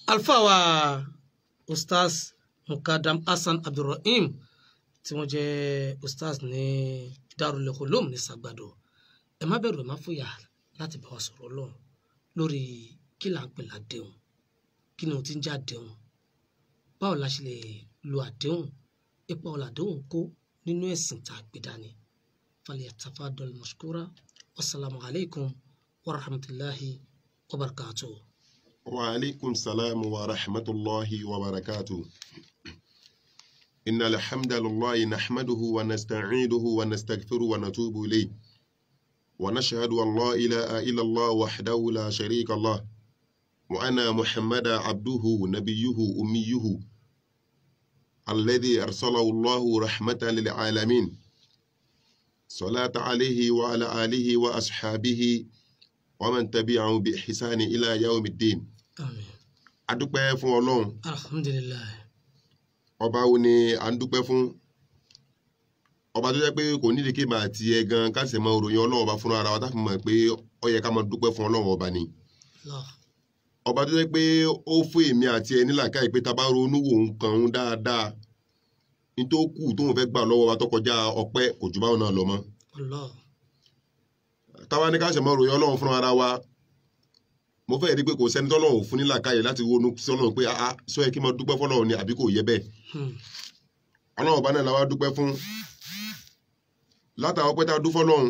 alfa wa ustaz Mukadam Hassan Abdulrahim tí wọ́n jẹ́ ustaz ní Darul Ulum ní Sagbado ẹ má bẹ̀rù ẹ má fòyà láti bá wa sọ̀rọ̀ Ọlọ́run lórí kí là ń pè ládéhùn kí ni o ti ń jẹ́ àdéhùn báwo la ṣe lè lo àdéhùn ipa ọ̀làdéhùn kó nínú ẹ̀sìn tá a gbé dání falyatafaddal mashkura wasalaamu alaykum wa rahmatulahi wa barakatuh. Wa alaykum salam wa rahmatullahi wa barakatuh. Innal hamdalillahi nahmaduhu wa nasta'inuhu wa nastaghfiruhu wa natubu ilayhi wa nashhadu an la ilaha illa Allah wahdahu la sharika lah wa anna Muhammadan abduhu nabiyyuhu ummiyuhu alladhi arsalahu Allahu rahmatan lil alamin. Salatu alayhi wa ala alihi wa ashabihi wa man tabi'ahum bi ihsani ila yawmiddin. Àmín. A dúpẹ́ fún Ọlọ́run. Alhamdulillah. Ọba wo ni a ń dúpẹ́ fún? Ọba tó jẹ́ pé kò nídìí kí màá ti ẹ gan ká sì mọ òròyìn Ọlọ́run ọba fúnra ara wa táfi mọ̀ pé ó yẹ ká máa dúpẹ́ fún Ọlọ́run ọba ni. Ọba tó jẹ́ pé ó fún èmi àti ẹ nílàkàyè pé tá bá ronú wò nǹkan ń dáadáa ní tó kù tóun fẹ́ gbà lọ́wọ́ wa tó kọjá ọpẹ́ kò jù báwọn náà lọ mọ́. Táwa ní ká sì mọ òròyìn Ọlọ́run fúnra ara wa mo fẹ́ rí pé kò sẹ́ni tọ́lọ́run fún nílàkàyè láti ronú sí Ọlọ́run pé sọ yẹ kí mo dúpẹ́ fọ́lọ́run ni àbí kò yẹ bẹ́ẹ̀. Ọlọ́run ọba náà la wá dúpẹ́ fún látàwọn pẹ́ tá a dú fọ́lọ́run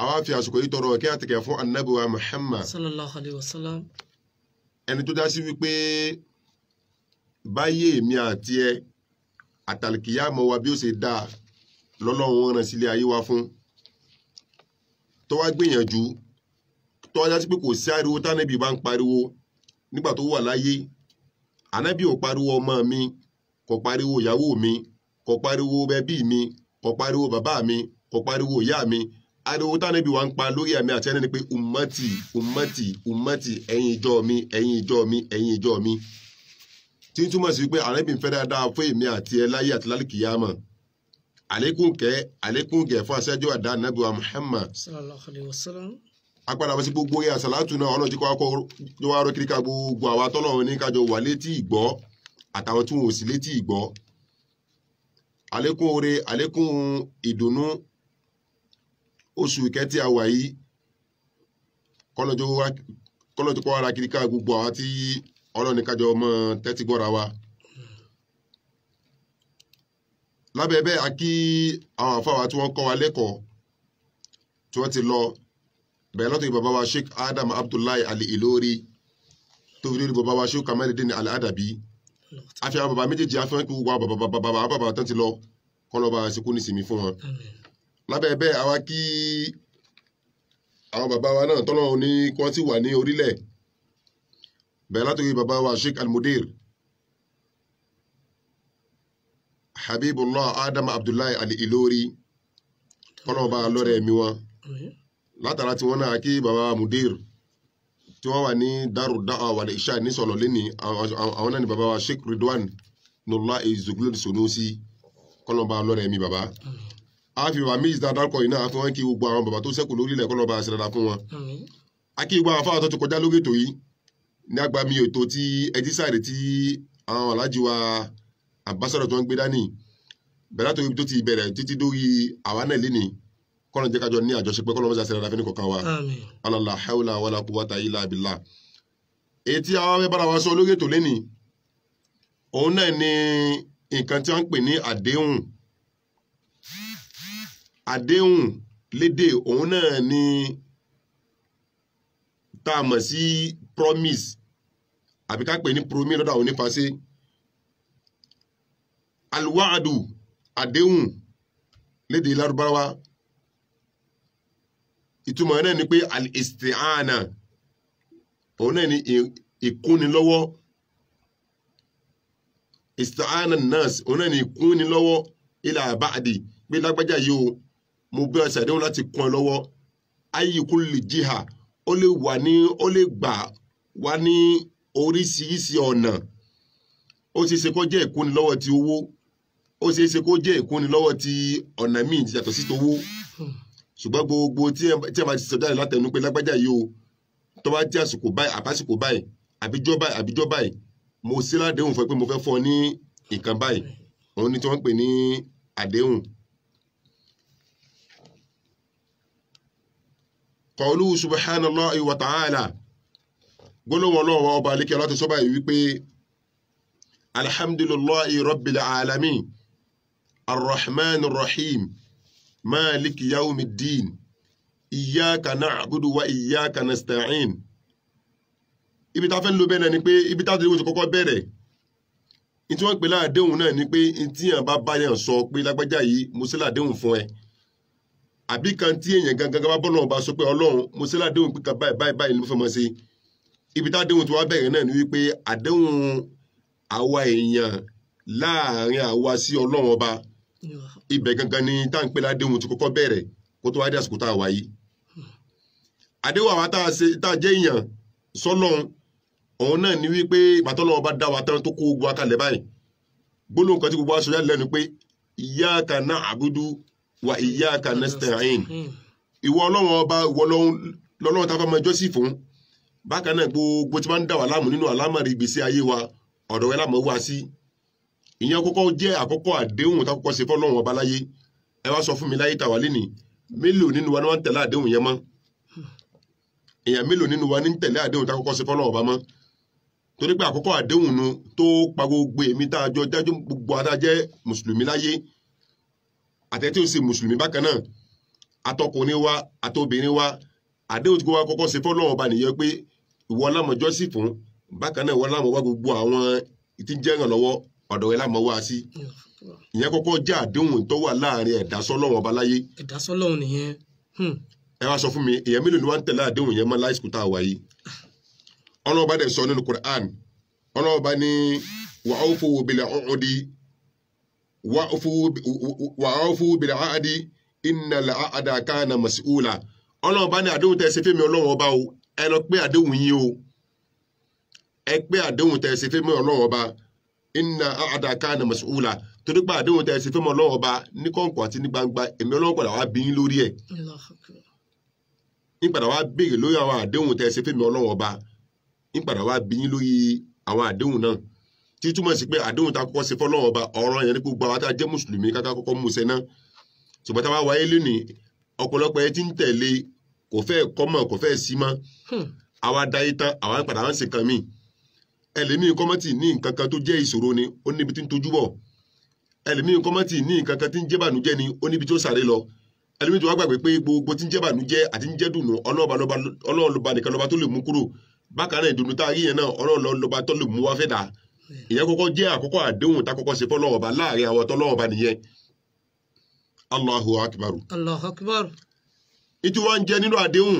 àwa fi àsìkò yìí tọrọ kí àtìkẹ́ fún Ànábì wa Muhammad sallallahu alayhi wa sallam ẹni tó dá sí wípé báyé èmi àti ẹ àtàlìkìyà mọ wa bí ó ṣe dáa lọ́lọ́run rán sílé ayé wa fún tó wá gbìyànjú tó wá jásí pé kò sí ariwo tánẹ́bì bá ń pariwo nígbà tó wà láyé Ànábì ò pariwo ọmọ mi kò pariwo ìyàwó mi kò pariwo ẹbí mi kò pariwo bàbá mi kò pariwo ìyá mi ariwo tánẹ́bì wa ń pa lórí àmì àti ẹni ni pé ummati ummati ummati ẹ̀yin ìjọ mi ẹ̀yin ìjọ mi ẹ̀yin ìjọ mi tí ń túmọ̀ sí pé Ànábì ń fẹ́ dáadáa fún èmi àti ẹ láyé àti lálùkìyámà àlékún gẹ̀ fún aṣáájú àdá Ànábì wa Muhammad sallallahu alayhi wa sallam agbára wọn sí gbogbo ẹ̀ àṣàlátù náà ọlọ́run tí kò wá rọ́ kiri ká gbogbo àwa tọ́lọ́run ní kájọ wà létí ìgbọ́ àtàwọn tí wọn ò sí létí ìgbọ́ àlékún oore àlékún ìdùnnú oṣù ìkẹ́tì àwà yìí kọ́lọ́jọ́ kọ́ ara kiri ká gbogbo àwa tí ọlọ́run ní kájọ ọmọ tẹ́tí gbọ́ra wa lábẹ́ bẹ́ẹ̀ a kí àwọn àfáwà tí wọ́n kọ́ wa lẹ́kọ̀ọ́ tí wọ́n ti lọ bẹ̀rẹ̀ lọ́tọ̀ bàbá wa Sheikh Adam Abdullahi Al-Ilori tó fi lórí bàbá wa Sheikh Kamaluddin Al-Adabi àfi àwọn bàbá méjèèjì afẹ́wọ́n kí gbogbo bàbá tán ti lọ kọ́lọ́ba àsìkò nísìmí fún wọn lábẹ́ bẹ́ẹ̀ àwa kí àwọn bàbá wa náà tọ́lọ́ ní kí wọ́n ti wà ní orílẹ̀ bẹ̀rẹ̀ lọ́tọ̀ bàbá wa Sheikh Al-Mudir Habibullah Adam Abdullahi Al-Ilori kọ́lọ́ba lọ́rẹ̀ ẹ̀mí wọn látara tí wọ́n náà kí bàbá Mudir tí wọ́n wà ní Daru Da'wa wal Isha ní sọ̀lọ̀ lẹ́ni àwọn náà ni bàbá wa Sheikh Ridwan Nurullah Ezugulodi Sunusi kọ́lọ́ba lọ́rẹ̀ ẹ̀mí bàbá a fi bàbá méjì dáadáa kọ́ iná àfi wọ́n kí gbogbo àwọn bàbá tó ṣẹ́kù lórílẹ̀ kọ́lọ́ba ṣe dáadáa fún wọn a kí gbogbo àwọn afáwọn tó ti kọjá lórí ètò yìí ní agbami ètò tí ẹjí sáré tí àwọn alájí wa ambassador tó ń gbé dání bẹ̀rẹ̀ látòrí tó ti bẹ̀rẹ̀ títí dórí àwa náà lénìí kọ́nà jẹ́ kájọ ní àjọṣepẹ́ kọ́nà mọ́sá sẹ́rẹ̀ ráfẹ́ ní kọ̀kan wa alàlá haúlà wàlá quwwata illa billah èyí tí àwọn ẹbára wa sọ lórí ètò lénìí òun náà ni nǹkan tí wọ́n ń pè ní àdéhùn lédè òun náà ni tá a mọ̀ sí promise àbí ká pè ní promise lọ́dọ̀ àwọn onífàṣẹ alwa'adu àdéhùn lédè lárúbáwá ìtumọ̀ náà ni pé al-isti'ana òun náà ni ìkúnnilọ́wọ́ isti'ana nas òun náà ni ìkúnnilọ́wọ́ ila ba'di pé lágbájá yìí o mo bí ọ̀sẹ̀ àdéhùn láti kún ẹ lọ́wọ́ ayyi kulli jiha ó lè gbà wá ní oríṣiríṣi ọ̀nà ó ṣeé ṣe kó jẹ́ ìkúnnilọ́wọ́ ti owó ó ṣeé ṣe kó jẹ́ ìkúnnilọ́wọ́ ti ọ̀nà míì yàtọ̀ sí towó ṣùgbọ́n gbogbo tí ẹ bá ti sọ jáde látẹnu pé lágbájá yìí o tó bá jẹ́ àsìkò báyìí àbásìkò báyìí àbíjọ́ báyìí mo sí ládéhùn fún ẹ pé mo fẹ́ fún ọ ní nǹkan báyìí òun ni tí wọ́n ń pè ní àdéhùn. qawluhu subhanallahi wa ta'ala gbólóhùn ọlọ́wọ́ ọba alékẹ́ láti sọ báyìí wípé alhamdulillahi rabbil alamin arrahmanir rahim maliki yawmiddin iyyaka na'budu wa iyyaka nasta'in. Ibi tá fẹ́ lò bẹ́ẹ̀ náà ni pé ibi tá déhùn ti kọ́kọ́ bẹ̀rẹ̀ ní tí wọ́n pè láàdéhùn náà ni pé tí èèyàn bá bá yàn sọ pé lágbájá yìí mo ṣe láàdéhùn fún ẹ àbí kan tí èèyàn gangan bá bọ́lọ́run bá sọ pé ọlọ́run mo ṣe láàdéhùn pé kan báyìí ni mo fẹ́ mọ́ sí. Ibi tá déhùn tí wọ́n bẹ̀rẹ̀ náà ni wípé àdéhùn àwa èèyàn láàrin àwa sí ọlọ́run ọba ibẹ̀ gangan ni tá à ń pè láàdéhùn ti kọ́kọ́ bẹ̀rẹ̀ kó tó wá dé àsìkò tá a wà yìí. Àdéhùn àwa tá a jẹ́ èèyàn sọ́lọ́run òun náà ni wípé ìbátọ́lọ́wọ́ bá dá wa tán tó kó gbogbo akalẹ̀ báyìí gbólóhùn kan tí gbogbo aṣọ yá lẹ́nu pé iyyaka na'budu wa iyyaka nasta'in. Ìwọ ọlọ́run ọba ìwọ lọ́lọ́run tá a fẹ́ mọ ẹjọ́ sí fún bákan náà gbogbo tí wọ́n ń dà wá láàmú nínú àlámọ̀rí ìgbésí ayé wa ọ̀dọ̀ rẹ láàmú wá sí. Ìyẹn kọ́kọ́ jẹ́ àkọ́kọ́ àdéhùn tá a kọ́kọ́ ṣe fọ́lọ́run ọba láyé. Ẹ wá sọ fún mi láyé tàwa lénìí mélòó nínú wa ni wọ́n ń tẹ̀lé àdéhùn yẹn mọ́? Èèyàn mélòó nínú wa ní ń tẹ̀lé àdéhùn tá a kọ́kọ́ ṣe fọ́lọ́run ọba mọ́? Torí pé àkọ́kọ́ àdéhùn nu tó pa gbogbo èmi tá a jọ dájú gbogbo adájẹ́ mùsùlùmí láyé àtẹ̀tí ò ṣe mùsùlùmí bákan náà atọkùnrin wa àtobìnrin wa àdéhùn tí kò wá kọ́kọ́ ṣe fọ́lọ́run ọba nìyẹn pé ìwọ lámọ̀jọ́ sì fún bákan náà ìwọ lámọ̀ wá gbogbo àwọn tí ń jẹ́ ìrànlọ́wọ́ ọ̀dọ̀ rẹ lámọ̀ wá sí. Ìyẹn kọ́kọ́ jẹ́ àdéhùn tó wà láàrin ẹ̀dá sọ́lọ́run ọba láyé. Ẹ̀dá sọ́lọ́run nìyẹn. Ẹ wá sọ fún mi èèyàn mélòó ni wọ́n ń tẹ̀lé àdéhùn yẹn mọ́ láìsíkú tá a wà yìí. Ọlọ́ọ̀bá dẹ̀ sọ nínú Qur'an ọlọ́ọ̀bá ní wa'awfu bil 'ahdi innal 'ahda kana mas'ula. Ọlọ́ọ̀bá ní àdéhùn tẹ́ ṣe fẹ́mi ọlọ́run ọba o ẹ lọ pé àdéhùn yín o ẹ pé àdéhùn tẹ́ ṣe fẹ́mi ọlọ́run ọba innal 'ahda kana mas'ula torí pé àdéhùn tẹ́ ṣe fẹ́mi ọlọ́run ọba ní kọ̀ǹkọ̀ àti ní gbangba èmi ọlọ́run padà wá bí yín lórí ẹ̀ ní padà wá béèrè lórí àwọn àdéhùn tẹ́ ṣe fẹ́mi ọlọ́run ọba ní padà wá bí yín lórí àwọn àdéhùn náà tí túmọ̀ sí pé àdéhùn tá a kọ́kọ́ ṣe fọ́lọ́run ọba ọ̀rọ̀ yẹn ní gbogbo àwọn tá a jẹ́ mùsùlùmí ká kọ́kọ́ mú ṣẹ náà ṣùgbọ́n tá a bá wáyé lónìí ọ̀pọ̀lọpọ̀ ẹ ti ń tẹ̀lé kò fẹ́ kọ́mọ̀ kò fẹ́ sí mọ́ àwa dáyé tán àwa padà wá ń ṣe kan míì ẹlẹ́mìí kọ́mọ́tì ní nǹkan kan tó jẹ́ ìṣòro ni ó níbi tí ń tojú bọ̀ ẹlẹ́mìí kọ́mọ́tì ní nǹkan kan tí ń jẹ́ bànújẹ́ ni ó níbi tí ó sáré lọ ẹlẹ́mìí tó wá gbàgbé pé gbogbo tí ń jẹ́ bànújẹ́ àti ń jẹ́ dùnú ọlọ́run lọ́ba nìkan lọ́ba tó lè mú kúrò bákan náà ìdùnnú tá a rí yẹn náà ọlọ́run lọ́ba tó lè mú wá fẹ́ dà ìyẹn kọ́kọ́ jẹ́ àkọ́kọ́ àdéhùn tá kọ́kọ́ ṣe fọ́lọ́run ọba láàrin àwọn tọ́lọ́run ọba nìyẹn. Allahu akbar. Allahu akbar. Ìtú wa ń jẹ nínú àdéhùn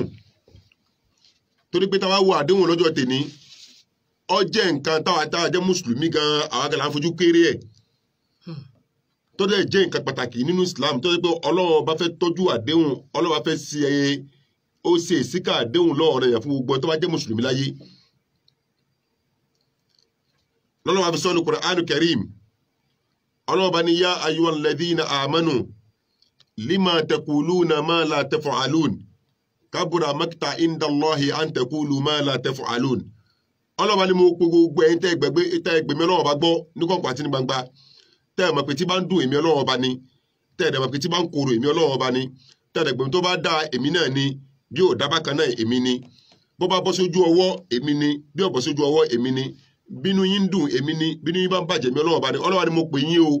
torí pé táwa wo àdéhùn lọ́jọ́ tèní ó jẹ́ nǹkan táwa jẹ́ mùsùlùmí gan àwọn kan là ń fojú kéré ẹ̀ tó dẹ̀ jẹ́ nǹkan pàtàkì nínú Islam tó dẹ̀ pé ọlọ́run ọba fẹ́ tọ́jú àdéhùn ọlọ́run ọba fẹ́ ṣe ó ṣe ìsíkà àdéhùn lọ́ọ̀rẹ́ yẹn fún gbogbo tó bá jẹ́ mùsùlùmí láyé. lọ́lọ́wọ́ fi sọ́nu Qur'anu Karim ọlọ́wọ́ bá ní yá ayyuhal ladhina amanu lima taquluna ma la taf'alun kabura makta inda Allahi an taqulu ma la taf'alun. ọlọ́wọ́ bá ní mo pe gbogbo ẹ̀yin tẹ́ ẹgbẹ̀mí ọlọ́wọ́ bá gbọ́ ní kọ̀ọ̀kan àti ní gbangba tẹ́ ẹ̀ mọ̀ pé tí bá ń dùn èmi ọlọ́wọ́ bá ní tẹ́ ẹ̀ mọ̀ pé tí bá ń korò èmi ọlọ́wọ́ bá ní tẹ́ ẹ̀ gbẹ̀mí tó bá dá èmi náà ní bí ò dábàá kan náà èmi ni bó bá bọ́ sójú ọwọ́ èmi ni bí ò bọ́ sójú ọwọ́ èmi ni bínú yín dùn èmi ni bínú yín bá ń bàjẹ́ mi ọlọ́wọ́ bá ní ọlọ́wọ́ ni mo pè yín o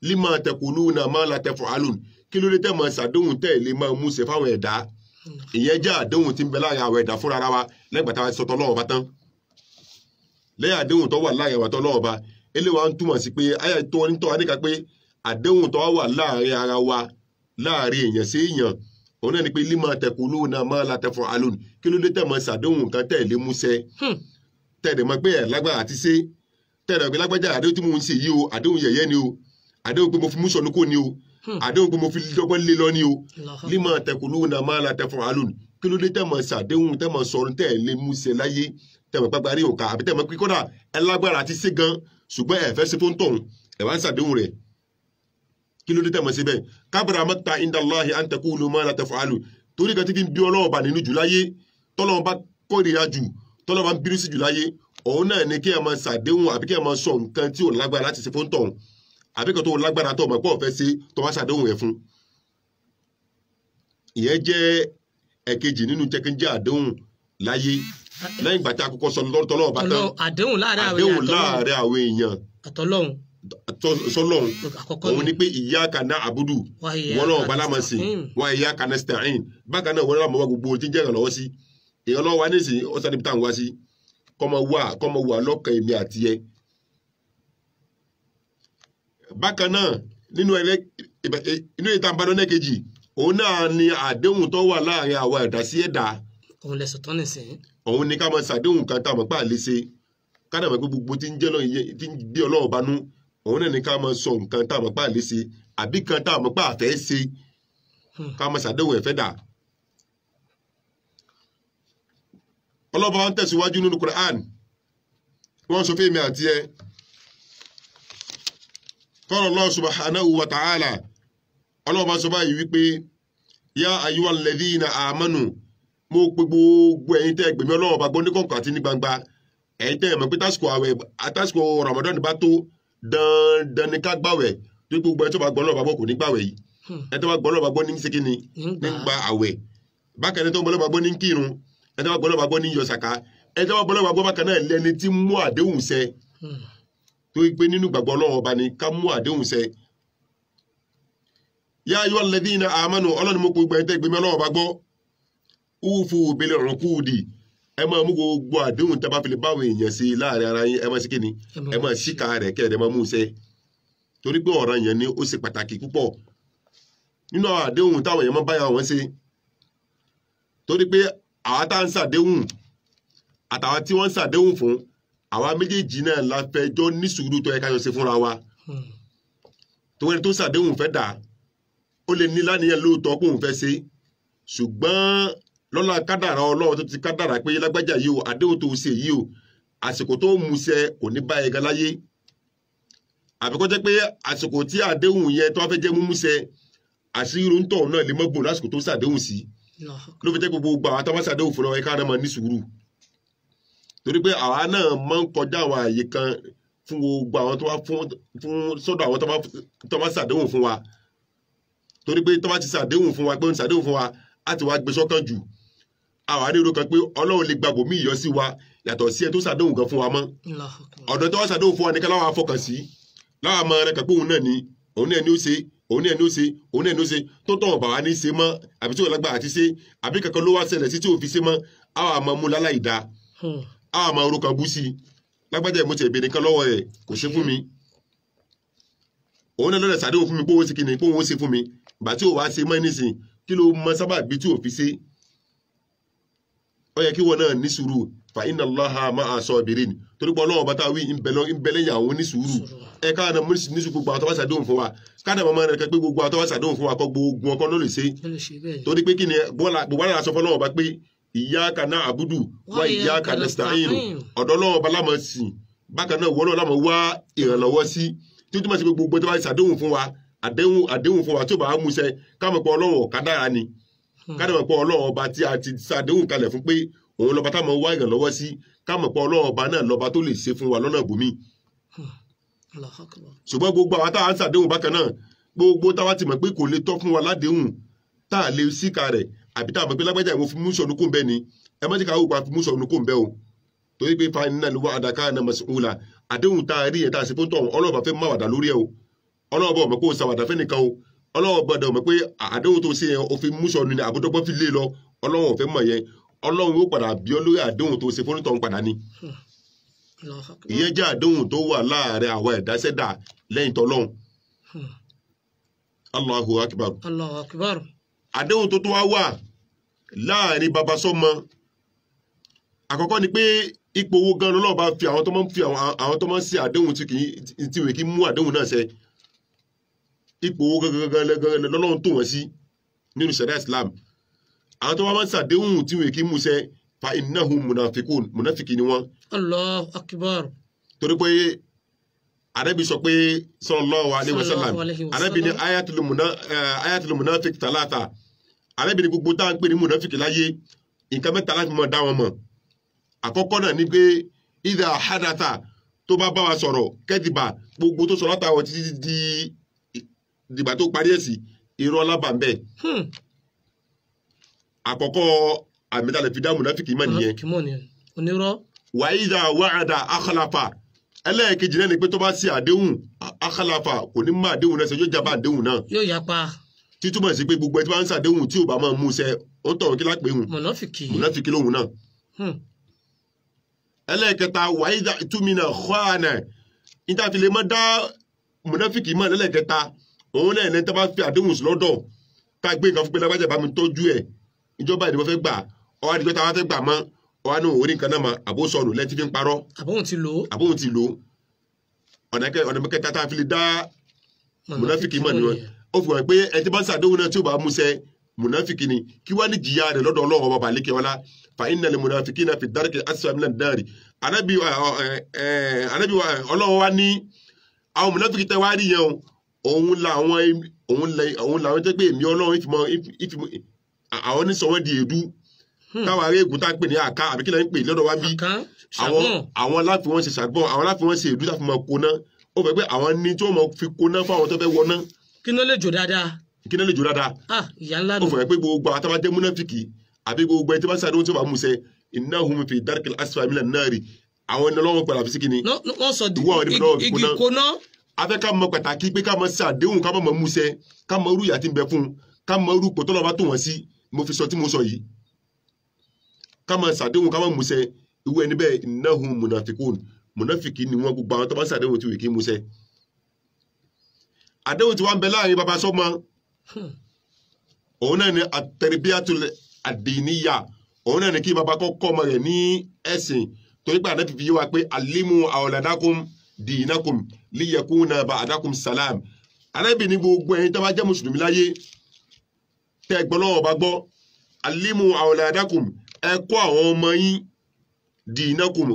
lima taquluna ma la taf'alun kí ló dé tẹ́ mọ̀ ṣàdéhùn tẹ́ lè máa mú ṣe fáwọn ẹ̀dá ìyẹn jẹ́ àdéhùn tí ń bẹ láàrin àwọn ẹ̀dá fúnra wa lẹ́gbàá tá a sọ tọ́lọ́wọ́ bá tán lẹ́yìn àdéhùn tó wà láàrin àwọn tọ́lọ́wọ́ bá eléwà ń túmọ̀ sí pé ayé tó ń tọ́ wa níka pé àdéhùn tó wà láàrin ara wa láàrin èèyàn sí èèyàn òun náà ni pé lima taquluna ma la taf'alun kí ló dé tẹ́ mọ̀ ṣàdéhùn kan tẹ́ lè mú ṣe tẹ́ẹ̀dẹ̀ mọ̀ pé ẹ̀ lágbára àti ṣe tẹ́ẹ̀dẹ̀ pé lágbájá àdéhùn tí mo ń ṣe yìí o àdéhùn yẹ̀yẹ́ ni o àdéhùn pé mo fi mú sọnù kò ní o àdéhùn pé mo fi dọ́gbọ́n lé lọ ní o lima taquluna ma la taf'alun kí ló dé tẹ́ mọ̀ ṣàdéhùn tẹ́ mọ̀ sọ̀rọ̀ tẹ́ lè mú ṣe láyé tẹ́ mọ̀ pàgbárí òkà àbí tẹ́ mọ̀ pé kódà ẹ lágbára àti ṣe gan ṣùgbọ́n ẹ fẹ́ ṣe fún tọ̀hún ẹ wá ń ṣàdéhùn rẹ̀ kí ló dé tẹ́ mọ̀ ṣe bẹ́ẹ̀ kabura makta inda Allahi an taqulu ma la taf'alun torí kan tí fi ń bí ọlọ́wọ́ bá nínú jù láyé tọ́lọ́wọ́ bá kórìíra jù tọ́lọ́ máa ń bínú sí jù láyé òun náà ni kí ẹ máa ṣàdéhùn àbí kí ẹ máa sọ nǹkan tí ò lágbára láti ṣe fún tọ̀hún àbí kan tó lágbára tó ọmọ pọ̀ fẹ́ ṣe tó wá ṣàdéhùn ẹ̀ fún. ìyẹn jẹ́ ẹ̀kejì nínú jẹ́kẹ́jẹ́ àdéhùn láyé lẹ́yìn ìgbà tí a kọ́kọ́ sọ tọ́lọ́wọ́ bá tán àdéhùn láàrin àwọn èèyàn àtọlọ́hun sọlọ́hun òun ni pé iyyaka na'budu wọ́n náà bá lámọ̀ sí wa iyyaka nasta'in bákan náà wọ́n náà mọ̀ wá gbogbo tí ń jẹ́ ìrànlọ́wọ́ sí èèyàn lọ́wọ́ wa nísìnyí ó sáré bí táwọn wá sí kọ́mọ wà lọ́kàn èmi àti ẹ. bákan náà nínú ìtàǹbádọ́ kejì òun náà ni àdéhùn tó wà láàrin àwọn ẹ̀dá sí ẹ̀dá. òun lẹ̀sọ̀ tán nìsín. òun ni ká máa ṣàdéhùn kan tá a mọ̀ pé àlè ṣe ká dà mọ̀ pé gbogbo tí ń jẹ́ tí ń gbé Ọlọ́run banú òun náà ni ká máa sọ nǹkan tá a mọ̀ pé àlè ṣe àbí kan tá a mọ̀ pé àfẹ́ ṣe ká máa ṣàdéhùn ẹ̀fẹ́ dà. ọlọ́ba wọn tẹ̀síwájú nínú Qur'an wọ́n sọ fún mi àti ẹ qala Allah subhanahu wa ta'ala ọlọ́ba sọ báyìí wípé ya ayyuhal ladhina amanu mo pe gbogbo ẹ̀yin tẹ́ gbẹ̀mí Ọlọ́run bá gbọ́ ní kọ̀ọ̀kan àti ní gbangba ẹ̀yin tẹ́ mọ̀ pé tásìkò Ramadan bá tó dandan ní ká gbàwẹ̀ tó gbogbo ẹ̀ tó bá gbọ́ Ọlọ́run bá gbọ́ kò ní gbàwẹ̀ yìí ẹ̀ tó bá gbọ́ Ọlọ́run bá gbọ́ ní sékìní ní gba àwẹ̀ bákan ẹ̀ tó gbọ́ Ọlọ́run bá gbọ́ ní kírun ẹ̀ tó bá gbọ́ Ọlọ́run bá gbọ́ ní yọ sàká ẹ̀ tó bá gbọ́ Ọlọ́run bá gbọ́ bákan náà lẹ́ni tí mú àdéhùn ṣẹ tó gbé nínú gbàgbọ́ Ọlọ́run ọba ni ká mú àdéhùn ṣẹ. Ya ayyuhal ladhina amanu Ọlọ́run mo gbogbo ẹ̀ tẹ́ gbẹ̀mí Ọlọ́run bá gbọ́ ufu bil uqudi ẹ máa mú gbogbo àdéhùn tá a bá fi lè báwọn èèyàn sí láàrin ara yín ẹ máa sí kíni ẹ máa síkà rẹ̀ kẹ́ ẹ̀ máa mú un ṣẹ torí pé ọ̀ràn yẹn ni ó ṣe pàtàkì púpọ̀ nínú àwọn àdéhùn táwọn èèyàn máa báyà wọn ṣe torí pé àwa tá à ń ṣàdéhùn àtàwa tí wọ́n ń ṣàdéhùn fún àwa méjèèjì náà la fẹjọ́ ní sùúrù tó yẹ ká yọ ṣe fúnra wa torí ẹni tó ṣàdéhùn fẹ́ dà ó lè ní láníyàn lóòótọ́ pé òun fẹ́ ṣe ṣùgbọ́n lọ́la kádàrá Ọlọ́run tó ti kádàrá pé lágbájá yìí o àdéhùn tó ṣe yìí o àsìkò tó mú ṣẹ kò ní bá ẹga láyé àbí kó jẹ́ pé àsìkò tí àdéhùn yẹn tó wá fẹ́ jẹ́ múmú ṣẹ àṣírí ń tọ̀ náà lè mọ́ bò lásìkò tó ṣàdéhùn sí ló fi jẹ́ gbogbo àwọn tó bá ṣàdéhùn fún ẹ ká náà máa ní sùúrù torí pé àwa náà máa ń kọjá àwọn àyè kan fún gbogbo àwọn tó wá fún sọ́dọ̀ àwọn tó bá ṣàdéhùn fún wa torí pé tó bá ti ṣàdéhùn fún wa pé ó ń ṣàdéhùn fún wa á ti wá gbé sọ́kàn jù àwọn àdéhùn kan pé Ọlọ́run lè gbàgbọ́ mí ìyọ́ sí wa yàtọ̀ sí ẹ tó ṣàdéhùn kan fún wa mọ́ ọ̀dọ̀ tó wá ṣàdéhùn fún wa ní ká láwọn afọkàn sí láwọn àmọ́ rẹ kàn pé òun náà ni òun náà ni ó ṣe òun náà ni ó ṣe òun náà ni ó ṣe tó tọ̀ bàbá ní ṣe mọ́ àbí tí ò lágbára àti ṣe àbí kankan ló wá ṣẹlẹ̀ sí tí ò fi ṣe mọ́ àwọn àmọ́ mú láláì da àwọn àmọ́ orúkọ bú sí lágbájá ìmúṣẹ ìbéèrè kan lọ́wọ́ rẹ̀ kò ṣe fún mi òun náà lọ́dẹ̀ ṣàdéhùn fún mi pé òun ṣe kíni pé òun ṣe fún mi ìgbà tí ò wá ṣe mọ́ nísìn kí ló mọ sábàbí tí ò fi ṣe ó yẹ kí wọn náà ní sùúrù fa inna Allaha ma'a sabirin torí pé Ọlọ́run bá tá a wí ìbẹ̀lẹ̀ àwọn ní sùúrù ẹ káàdà mú ní sùúrù gbogbo àwọn tó bá ṣàdéhùn fún wa káàdà mọ́ rẹ̀ pé gbogbo àwọn tó bá ṣàdéhùn fún wa kọ́ gbogbo ọkọ ló lè ṣe torí pé kí ni gbogbo àwọn aṣọ fọlọ́wọ́ bá pé iyyaka na'budu wa iyyaka nasta'in ọ̀dọ̀ Ọlọ́run bá lámọ̀ sí bákan náà wọ́n náà lámọ̀ wá ìrànlọ́wọ́ sí tí ó túmọ̀ sí pé gbogbo tó bá ṣàdéhùn fún wa àdéhùn fún wa tí ó bá mú ṣẹ káàmọ̀ pé Ọlọ́run ọ̀kadàra ni káàmọ̀ pé Ọlọ́run ọba tí a ti ṣàdéhùn kalẹ̀ fún pé òun lọ́ba táwọn wá ìrànlọ́wọ́ sí káàmọ̀ pé Ọlọ́run ọba náà lọ́ba tó lè ṣe fún wa lọ́nà ìbòmí. ṣùgbọ́n gbogbo àwọn táwọn ṣàdéhùn bákan náà gbogbo táwa ti mọ̀ pé kò lè tọ́ fún wa ládéhùn tá a lè síkà rẹ̀ àbí táwọn mọ̀ pé lágbájá ìwọ̀n fi mú sọ̀nù kò ń bẹ́ ni ẹ má ti ká òkú àfi mú sọ̀nù kò ń bẹ́ o torí pé fa iná lówó àdàkà náà mas'ula àdéhùn tá a rí yẹn tá a ṣe fún tọ̀hún Ọlọ́run bá fẹ́ má wàdà lórí ẹ o Ọlọ́run bá mọ̀ pé ó ṣàwàdà fẹ́ nìkan o Ọlọ́run bá mọ̀ pé àdéhùn tó ṣe yẹn ó fi mú sọ̀nù ni àbúdọ́gbọ́n fi lé lọ Ọlọ́run ò fẹ́ mọ̀ yẹn Ọlọ́run yóò padà bí ọ lórí àdéhùn tó ṣe fún tọ̀hún padà ni ìyẹn jẹ́ àdéhùn tó wà láàrin àwọn ẹ̀dá ṣẹ̀dá lẹ́yìn tọ́lọ́hun Allahu akbar Allahu akbar àdéhùn tó wá wà láàrin baba sọ́mọ àkọ́kọ́ ni pé ipò owó gan lọ́wọ́ bá fi àwọn tó máa ń ṣe àdéhùn tí wọ́n kì í mú àdéhùn náà ṣẹ ipò owó gangan lọ́lọ́run tó wọ́n sí nínú ṣẹ̀dá Islam àwọn tó máa ń ṣàdéhùn tí wọ́n kì í mú ṣẹ fa innahum munafiqun munafiki ni wọ́n. Allahu akbar. torí pé Ànábì sọ pé sallallahu alaihi wasallam Ànábì ní ayatul munafiq talata Ànábì ní gbogbo tá à ń pè ní munafiki láyé nǹkan mẹ́ta láti mọ̀ dá wọn mọ̀ àkọ́kọ́ náà ni pé ìdá hadatha tó bá bá wa sọ̀rọ̀ kẹ́dìbà gbogbo tó sọ látàwọn títí di dìgbà tó parí ẹ̀sì irọ́ lábàmbẹ́ àkọ́kọ́ àmìtàlẹ̀ fi dá mùnáfíkì mọ̀ nìyẹn onírọ́ wà ìdá wa'ada akhlafa ẹlẹ́ẹ̀kejì náà ni pé tó bá sí àdéhùn akhlafa kò ní má àdéhùn náà ṣe yóò jábá àdéhùn náà yóò yapa títúmọ̀ sí pé gbogbo ẹ tí wọ́n ń ṣàdéhùn tí ò bá máa mú ṣẹ ó ń tọ̀rọ̀ kí lápè hùn mùnáfíkì lóhùn náà ẹlẹ́ẹ̀kẹta wà ìdá ìtumìnà khana ìtàfilẹ̀ mọ́ dá mùnáfíkì mọ́ lẹ́lẹ́kẹta òun náà ní tá bá fi àdéhùn sí lọ́dọ̀ tá gbé nǹkan fún pé lágbájá bá mi tọ́jú ẹ̀ ìjọba ìdìbò fẹ́ gbà ọwọ́ àdìgbò táwa fẹ́ gbà mọ́ ọwọ́ náà orí nǹkan náà mọ́ àbó sọnù lẹ́tí fi ń parọ́ àbóhùn ti lò ọ̀nà kẹta tá a fi lè dá mùnáfíkì mọ̀ ni wọn ó fi hàn pé ẹni tí bá ń ṣàdéhùn náà tí ò bá múṣẹ mùnáfíkì ni kí wọ́n ní jìyà rẹ̀ lọ́dọ̀ Ọlọ́run ọba balẹ̀kẹ́ wọn la fa innal munafiqina fi darki asfali minan nari Ànábì Ọlọ́run wa ní àwọn mùnáfíkì tẹ́ wá rí yẹn òun làwọn tẹ́ pé èmi Ọlọ́run ìfimọ́ àwọn ní sọ wọ́n di èdú táwọn ará ègún tá a pè ní àká àbí kí lẹ́yìn pè lọ́dọ̀ wá bí àwọn láfi wọ́n ṣe ṣàgbọ́n àwọn láfi wọ́n ṣe èdú láfi mọ kóná ó fẹ́ pé àwọn ní tí wọ́n mọ fi kóná fáwọn tó fẹ́ wọná. kí ló lè jò dáadáa. ìyá ńlá nù. ó fẹ́ pé gbogbo àwọn tábà jẹ́ múnáfìkì àbí gbogbo ẹni tí wọ́n ṣàdéhùn tí wọ́n bá mú ṣẹ innahum fi darkil asfali minan nari àwọn ẹni Ọlọ́run padà fi sí kíni. wọ́n sọ igi kóná. afẹ́ ká mọ pàtàkì pé ká mọ ṣàdéhùn ká mọ mú ṣẹ ká mọ irú ìyà tí ń bẹ fún ká mọ irú pò tọ́lọ́ bá tó wọ́n sí mo fi sọ tí mo sọ yìí ká mọ ṣàdéhùn ká mọ mú ṣẹ ìwé ẹni bẹ́ẹ̀ innahum munafiqun mùnáfìkì ni wọ́n gbogbo àwọn tó bá ṣàdéhùn tí wì kí mú ṣẹ. àdéhùn tí wọ́n ń bẹ láàrin baba sọ́mọ òun náà ni at-tarbiyatul ad-diniyya òun náà ni kí baba kọ́kọ́ ọmọ rẹ̀ ní ẹ̀sìn torí pé àná fífi yé wa pé alimu awladakum dinakum liyakuna ba'dakum salam anábì ní gbogbo ẹ̀yin tó bá jẹ́ mùsùlùmí láyé tẹ́ gbọ́ lọ́wọ́ bá gbọ́ alimu awladakum ẹ kọ́ àwọn ọmọ yín dinakum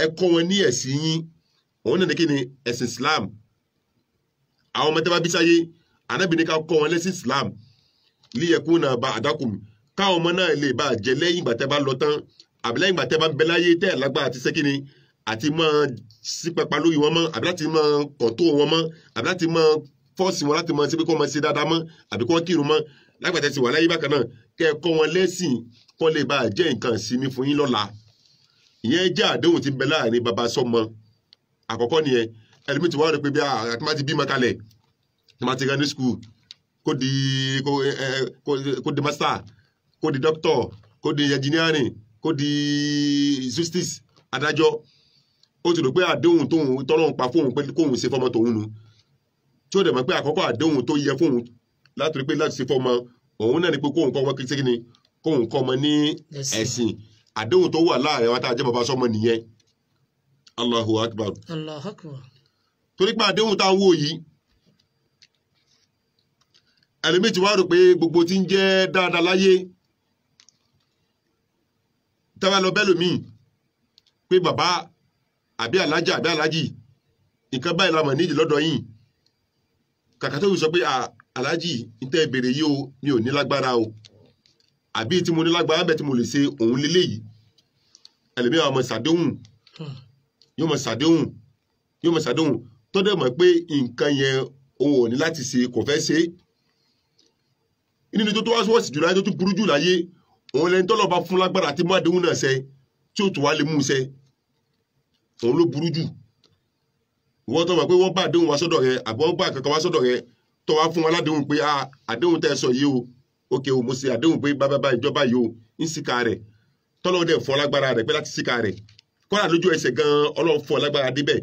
ẹ kọ́ wọn ní ẹ̀sìn yín òun náà ní kí ni ẹ̀sìn Islam àwọn ọmọ tẹ́ bá bí sáyé anábì ní ká kọ́ wọn lẹ́sìn Islam liyakuna ba'dakum káwọn ọmọ náà lè bá jẹ lẹ́yìn ìgbà tẹ́ bá lọ tán àbí lẹ́yìn ìgbà tẹ́ bá ń bẹ láyé tẹ́ lágbára àti sẹ́kíni àti máa sí pẹpẹ lórí wọn mọ́ àbí láti máa kọ̀tó wọn mọ́ àbí láti máa fọ́ọ̀sì wọn láti máa ṣe pé kó máa ṣe dáadáa mọ́ àbí kó kírun mọ́ lágbàtẹ́ ti wà láyé bákan náà kẹ́ ẹ kọ́ wọn lẹ́sìn kó lè bá jẹ́ nǹkan ìsinmi fún yín lọ́la ìyẹn jẹ́ àdéhùn tí ń bẹ láàrin baba sọ́mọ àkọ́kọ́ nìyẹn ẹlòmíì ti wá rẹ pé bí àti má ti bímọ kalẹ̀ tí má ti rẹ ní skul kó di master kó di doctor kó di engineering kó di justice adájọ́ ó ti rò pé àdéhùn tóun tọ́lọ́run pa fóun pé kóun ṣe fọmọ tòun nu tí ó dẹ̀ mọ̀ pé àkọ́kọ́ àdéhùn tó yẹ fóun láti rí pé láti ṣe fọmọ òun náà ni pé kóun kọ́ ọmọ kí ni kóun kọ́ ọmọ ní ẹ̀sìn àdéhùn tó wà láàrin wa tá a jẹ́ bàbá sọ́mọ nìyẹn Allahu Akbar torí pé àdéhùn tá a ń wò yìí ẹlòmíì ti wá rò pé gbogbo tí ń jẹ́ dáadáa láyé táwa lọ bẹ́ẹ̀ lòmíì pé bàbá àbí alájì nǹkan báyìí la mọ̀ nídìí lọ́dọ̀ yìí kàkà tó sọ pé alájì ń tẹ́ ìbèrè yìí o mi ò ní lágbára o àbí tí mo ní lágbára bẹ́ẹ̀ tí mo lè ṣe òun lélẹ́yìí ẹlòmíì àwọn ọmọ ṣàdéhùn yóò mọ̀ ṣàdéhùn tó dẹ̀ mọ̀ pé nǹkan yẹn òun ò ní láti ṣe kò fẹ́ ṣe nínú tó wá sọ́ọ̀sì jù láyé tó tún burú jù láyé òun lẹni tọ́lọ̀ bá fún lágbára àti mú àdéhùn náà ṣẹ tí ó tún wá lè mú ṣẹ òun ló burú jù wọ́n tó mọ̀ pé wọ́n bá àdéhùn wá sọ́dọ̀ rẹ àbọ̀ wọ́n bá kankan wá sọ́dọ̀ rẹ tó wá fún wa ládéhùn pé àdéhùn tẹ́ sọ yìí o òkè o mo ṣe àdéhùn pé bábá ìjọba yìí o ń síka rẹ̀ tọ́lọ́ dẹ̀ fọ́ lágbára rẹ̀ pé láti síka rẹ̀ kọ́lá lójú ẹsẹ̀ gan-an Ọlọ́run fọ́ lágbára débẹ̀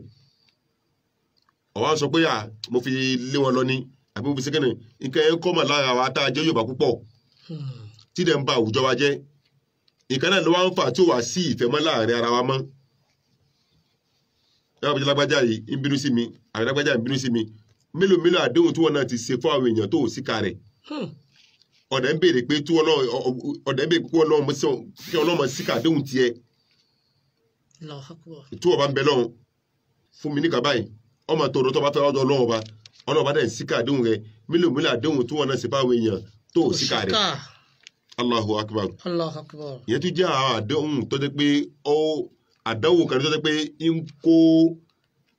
ọ̀wá sọ pé mo fi lé wọn lọ ní àbí mo fi ṣẹ́kẹ́nì nǹkan ẹ̀ ń kọ́mọ̀ lára wa tá a jẹ́ Yorùbá púpọ̀ tí dẹ̀ ń ba àwùjọ wa jẹ́ nǹkan náà ló wá ń fà tí ó wà sí ìfẹ́ mọ́ láàrin ara wa mọ́ yàrá bàjẹ́ lágbájá yìí ń bínú sí mi àwọn lágbájá ń bínú sí mi mélòó àdéhùn tí wọn náà ti ṣe fún àwọn èèyàn tó ò síka rẹ̀ ọ̀dẹ̀ ń béèrè pé kí ọlọ́mọ síka àdéhùn tiẹ̀ tí wọ́n bá ń bẹ lọ́hùn fún mi níkà báyìí ọmọ tó rọ tó bá fẹ́ ọdọ ọlọ́wọ́ bá dẹ̀ síka àdéhùn rẹ̀ mélòó àdéhùn tí wọn náà ṣe fún àwọn èèyàn tó ò síka rẹ̀ Allahu akbar. Allahu akbar. Ìyẹn tún jẹ́ àwọn àdéhùn tó jẹ́ pé àdánwò kan tó jẹ́ pé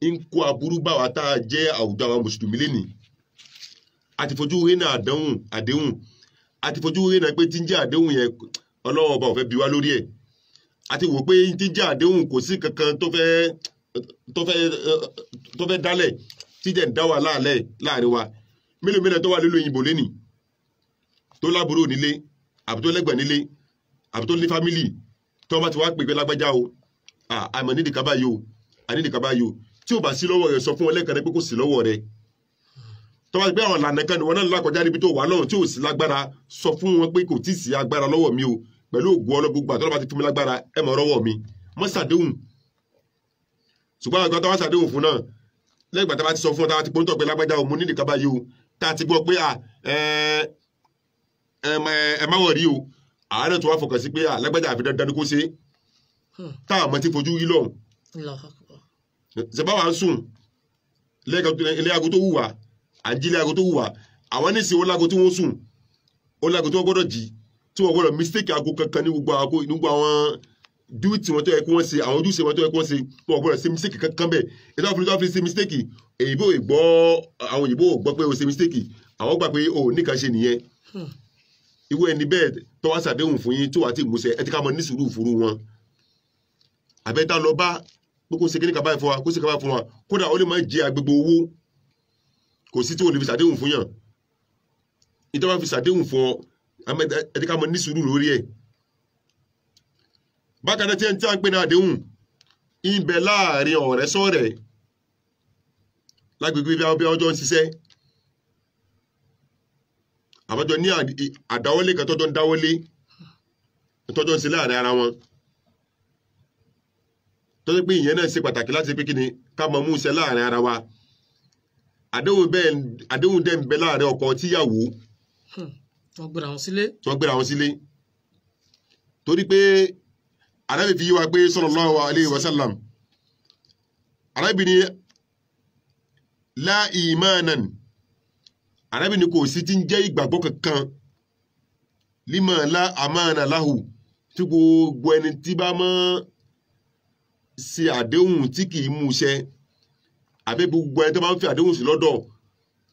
ń kó aburú bá wa tá a jẹ́ àwùjọ àwọn mùsùlùmí lénìí. Àti fojú rí náà àdéhùn àti fojú rí náà pé tí ń jẹ́ àdéhùn yẹn Ọlọ́run ọba ò fẹ́ bi wá lórí ẹ̀. Àti wò pé tí ń jẹ́ àdéhùn kò sí kankan tó fẹ́ dálẹ̀ tí jẹ́ ń dá wà láàrin wa. Mélòó tó wà nílùú òyìnbó lénìí tó lábúrò nílé àbí tó lẹ́gbẹ̀ẹ́ nílé àbí tó ní fámílì tó bá ti wá pè pé lágbájá o àmọ́ nídìí kábà yìí o ànídìí kábà yìí o tí ò bá sí lọ́wọ́ rẹ̀ sọ fún wọn lẹ́ẹ̀kan pé kò sí lọ́wọ́ rẹ̀ tó bá ti pé àwọn ìlànà kan ni wọn náà lákọjá níbi tó wà lọ́rùn tí ò sí lágbára sọ fún wọn pé kò tí ì sí agbára lọ́wọ́ mi o pẹ̀lú ògùn ọlọ́gbogbo àtọ́lọ́ bá ti fún mi lágbára ẹ mọ̀ rọ́wọ́ mi mọ́ sàdéhùn ṣùgbọ́n àgbà tó wá sàdéhùn fún náà lẹ́gbàá tá a bá ti sọ fún ọ tá a ti pọ́ńtọ̀ pé lágbájá o mo nídìí kábà yìí o tá a ti gbọ́ pé ẹ má wọ̀ rí o àárẹ̀ tó wá fọkàn sí pé alágbájá àfi dandan ni kó ṣe tá a mọ̀ tí fojú rí lọ́hùn. ṣe bá wa ń sùn ilé aago tó wùwà àjílé aago tó wùwà àwọn níṣẹ́ ó lágo tí wọ́n sùn ó lágo tí wọ́n gbọ́dọ̀ jí tí wọ́n gbọ́dọ̀ mistake aago kankan ní gbogbo àwọn duty wọn tó yẹ kí wọ́n ṣe àwọn ojúṣe wọn tó yẹ kí wọ́n ṣe wọ́n gbọ́dọ̀ ṣe mistake kankan bẹ́ẹ̀ ètò àfihàn ṣe mistake àwọn òyìnbó gbọ́ pé o ṣe mistake àwọn gbà pé o nìkan ṣe nìyẹn ìwé ẹni bẹ́ẹ̀ tó wá ṣàdéhùn fún yín tó wà tí ìmúṣẹ ẹ ti ká mọ ní sùúrù fúru wọn àbẹ́ta lọ bá pé kó ṣe kíní kaba fún wa kó ṣe kaba fún wa kódà ó lè máa jẹ agbègbè owó kò sí tí o lè fi ṣàdéhùn fún yàn ìjọba fi ṣàdéhùn fún ọ ẹ ti ká mọ ní sùúrù lórí ẹ bákan náà tí ẹni tí a ń pè ní àdéhùn ìbẹ̀ láàrin ọ̀rẹ́ sọ̀rẹ́ lágbègbè bí ọjọ́ ń ṣiṣẹ́ àbájọ ní àdáwọlé kan tọ́jọ́ ń dáwọlé tọ́jọ́ ń ṣe láàrin ara wọn tọ́jọ́ pé ìyẹn náà ṣe pàtàkì láti pé kí ni ká mọ mú ṣe láàrin ara wa àdéhùn dẹ̀ ń bẹ láàrin ọkọ tíyàwó wọ́n gbéra wọn sílé torí pé Ànábì fi yé wa pé sallallahu alayhi wa sallam Ànábì ní la imanan Ànábì ní kò sí tí ń jẹ́ ìgbàgbọ́ kankan lima la amana lahu tí gbogbo ẹni tí bá mọ́ ṣe àdéhùn tí kìí mú ṣẹ àbí gbogbo ẹni tó bá ń fi àdéhùn sí lọ́dọ̀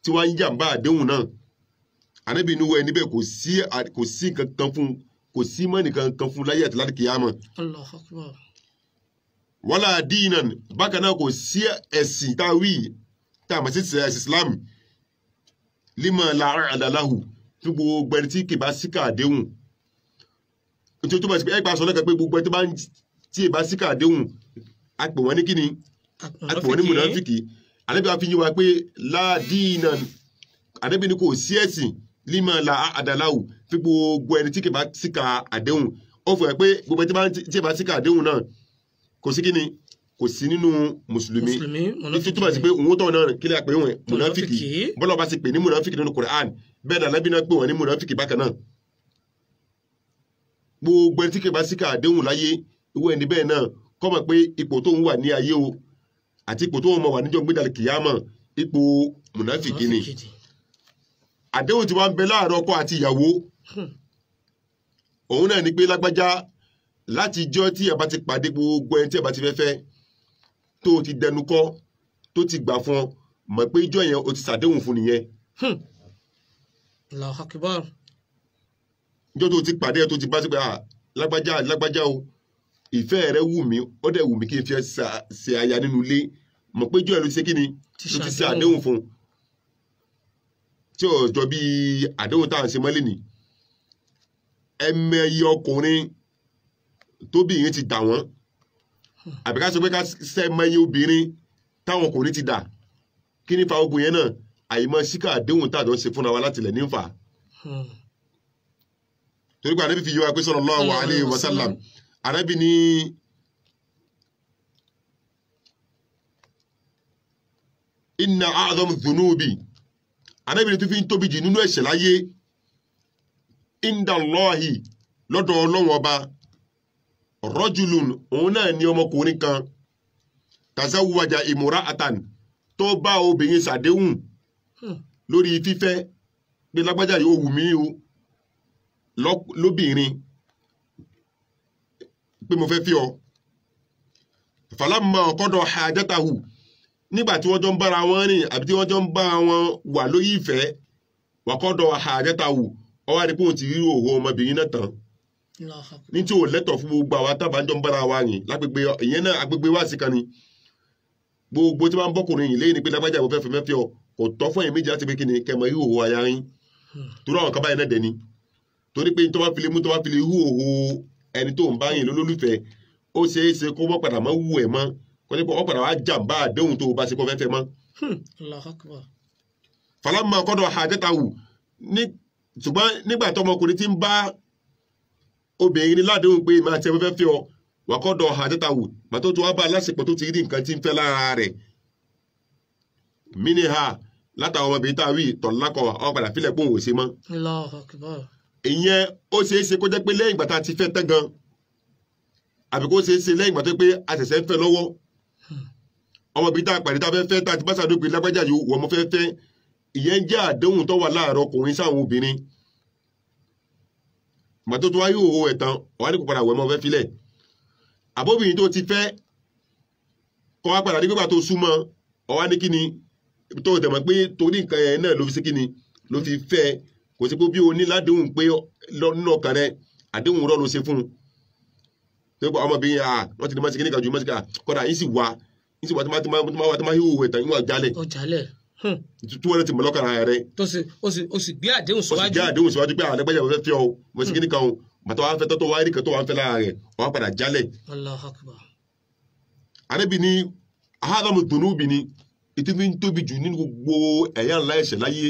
tí wọ́n ń jàǹbá àdéhùn náà Ànábì ní wọ ẹni bẹ́ẹ̀ kò sí kankan fún kò sí mọ́ nìkan kan fún láyé àti láti kìyàmọ̀. Allahu Akbar. Wala dinan bákan náà kò sí ẹ̀sìn táwí tá a mọ̀ sí ẹ̀sìn Islam lima la adalahu fún gbogbo ẹni tí kì bá síkà àdéhùn nítorí tó bá sí pé ẹgbàá sọ lẹ́kọ̀ọ́ pé gbogbo ẹni tí bá síkà àdéhùn a pè wọ́n ní kíni a pè wọ́n ní mùnáfíkì Ànábì wa fi yé wa pé la dinan Ànábì ní kò sí ẹ̀sìn lima la adalahu fún gbogbo ẹni tí kì bá síkà àdéhùn ó fẹ́ pé gbogbo ẹni tí bá síkà àdéhùn náà kò sí kíni kò sí nínú mùsùlùmí nítorí tó bá sí pé òun tọ̀ náà kí lè pè wọ́n mùnáfíkì bọ́lá bá sì pè ní mùnáfíkì nínú Qur'an bẹ́ẹ̀ ni Ànábì náà pè wọ́n ní mùnáfíkì bákan náà gbogbo ẹni tí kì bá síkà àdéhùn láyé ìwé ẹni bẹ́ẹ̀ náà kó mọ̀ pé ipò tó ń wà ní ayé o àti ipò tó ń wà níjọ́ gbédàlẹ̀ kìyàmọ̀ ipò mùnáfíkì ni àdéhùn tí wọ́n ń bẹ láàárọ̀ ọkọ àti ìyàwó òun náà ni pé lágbájá láti ijọ́ tí ẹ bá ti pàdé gbogbo ẹni tí ẹ bá ti fẹ́ tó ti dẹnu kọ́ tó ti gbà fún ọ mọ̀ pé ijọ́ yẹn o ti ṣàdéhùn fún nìyẹn. Allahu Akbar. ijọ́ tó ti pàdé ẹ tó ti bá sí pé lágbájá o ìfẹ́ rẹ wù mí ó dẹ̀ wù mí kí n fi ṣe aya nínú ilé mọ̀ pé ijọ́ yẹn ló ti ṣe kí ni ló ti ṣe àdéhùn fún tí ò jọ bí àdéhùn tá à ń ṣe mọ́lẹ̀ ni ẹmẹyẹ ọkùnrin tóbìnrin ti dà wọ́n àbí ká sọ pé ká sẹ́mẹyẹ obìnrin táwọn ọkùnrin ti dà kí ní fa ogun yẹn náà àyèmọ́ síkà àdéhùn tá à jọ ń ṣe fúnra wa láti lẹ̀ nífà torí pé Ànábì fi yé wa pé sallallahu alayhi wa sallam Ànábì ní inna a'zam dhunubi Ànábì tó fi ń tóbi jù nínú ẹ̀ṣẹ̀ láyé indallahi lọ́dọ̀ Ọlọ́run ọba rajulun òun náà ní ọmọkùnrin kan tazawwaja imra'atan tó bá obìnrin ṣàdéhùn lórí fífẹ́ pé lágbájá yóò wù mí o lóbìnrin pé mo fẹ́ fi ọ falamma qada hajatahu nígbà tí wọ́n jọ ń bára wọn rìn àbí tí wọ́n jọ ń bá wọn wà lórí ìfẹ́ wa qada hajatahu ó wá rí pé òun ti rí òhò ọmọbìnrin náà tán ní tí ò lẹ́tọ̀ fún gbogbo àwọn tábàjọ́ ń bára wa rìn lágbègbè ìyẹn náà agbègbè wá sí kan ni gbogbo tí wọ́n ń bọ́kùnrin yìí lẹ́yìn ni pé lágbájá ìwọ fẹ́ fẹ́ ọ kò tọ́ fún ẹ̀yìn méjì láti pé kí ni kẹmọ rí òhò aya yín torí àwọn kan báyìí náà dẹ̀ ni torí pé tó bá fi lè mú tó bá fi lè rí òhò ẹni tó ń bá yìn lólùfẹ́ ó ṣeé ṣe kó wọ́n padà mọ́ wù ẹ̀ mọ́ kó ní pé wọ́n padà wá jàǹbá àdéhùn tó bá ṣe kó fẹ́fẹ́ mọ́. falamma qada hajatahu ṣùgbọ́n nígbà tó ọmọkùnrin ti ń bá obìnrin ní ládéhùn pé máa tẹ́ fẹ́ fi ọ wa qada hajatahu màtó tó wá bá lásìkò tó ti rí nǹkan tí ń fẹ́ lára rẹ̀ mínìhà látàwọn ọmọbìnrin tá a wí tọ̀lákọ̀ àwọn padà fílẹ̀ pòun ò ṣe mọ́. ìyẹn ó ṣeé ṣe kó jẹ́ pé lẹ́yìn ìgbà tá a ti fẹ́ tán gan àbí kó ṣeé ṣe lẹ́yìn ìgbà tó pé a ṣẹ̀ṣẹ̀ ń fẹ́ lọ́wọ́ ọmọbìnrin tá a pàdé tá a fẹ́ fẹ́ tá a ti bá ṣàdó pé lágbájá yìí wọ́n mo fẹ́ fẹ́ ìyẹn jẹ́ àdéhùn tó wà láàárọ̀ ọkùnrin sáwọn obìnrin màtó tó wáyé òwò ẹ̀ tán ọ̀wá ní kò padà wẹ̀ mọ́ fẹ́ filẹ̀ àbóbìnrin tó ti fẹ́ kọ́ wá padà nígbà tó súnmọ́ ọ̀wá ní kíni tó dẹ̀ mọ̀ pé torí nǹkan ẹ̀ náà ló fi sí kíni ló fi fẹ́ kò sí pé bí o ní ládéhùn pé nínú ọkàn rẹ àdéhùn rọ́ ló ṣe fún un tó gbọ́ ọmọbìnrin wọ́n ti ní mọ́sí kíní kan ju mọ́sí ká kọ́dà yín sì wá tó máa híhù ẹ̀tàn ìwọ̀n jálẹ̀ tí wọ́n ti mọ̀ lọ́kàn ara rẹ̀ ó sì gbé àdéhùn síwájú ó sì gbé àdéhùn síwájú pé àlẹ́gbẹ́jà fẹ́ fi ọ mọ́sí kíní kan bàtà wàá fẹ́ tọ́tọ́ wáyé nìkan tó wàá fẹ́ lára rẹ̀ wàá padà jálẹ̀. Allahu Akbar. àrẹ́bí ni ahadamu dunubi ni ìtí fi ń tóbi jù nínú gbogbo ẹ̀yà ńlá ẹ̀ṣẹ̀ láyé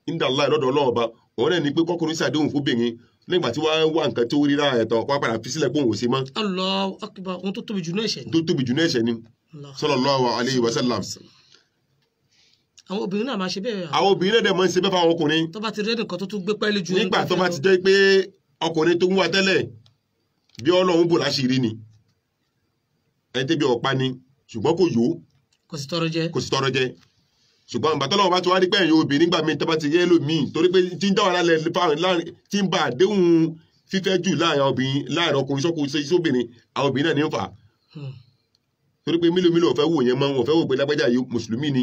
inda Allah lọ́dọ̀ ọlọ́ọ̀ba òun náà ni pé kọkùnrin ṣàdéhùn fóbìnrin nígbà tí wọ́n wá nǹkan tó rí lára ẹ̀tọ́ wọ́n padà fi sílẹ̀ pé òun ò ṣe mọ́. Allahu Akbar ohun tó tóbi jù náà ẹ̀ṣẹ̀ ni. tó tóbi jù náà ẹ̀ṣẹ̀ ni sallallahu alayhi wa sallam. àwọn obìnrin náà máa ṣe bẹ́ẹ̀. àwọn obìnrin náà dẹ̀ máa ń ṣe bẹ́ẹ̀ fáwọn ọkùnrin. tó bá ti rí nǹkan tó tún gbé pẹ́ẹ́lí ju. nígbà tó bá ti jẹ́ pé ọkùnrin tó ń wá tẹ́lẹ̀ bí Ọlọ́run bò láṣìírí ni ẹni tẹ́bi ọ̀pá ni ṣùgbọ́n kò yó kò sì tọrọ jẹ ṣùgbọ́n bàtọ́lọ́wọ́ bá ti wá rí pẹ́yìn obìnrin nígbà míì tẹ́bá ti yẹ́ lómìn torí pé tí ń dáwà lálẹ́ láàrin tí ń bá àdéhùn fífẹ́ jù láàrin ọkùnrin sóbìnrin àwọn obìnrin náà ní ń fà torí pé mílòmílò ọ̀fẹ́ wò yẹn mọ́ wọn fẹ́ wò pé lágbájá yìí mùsùlùmí ni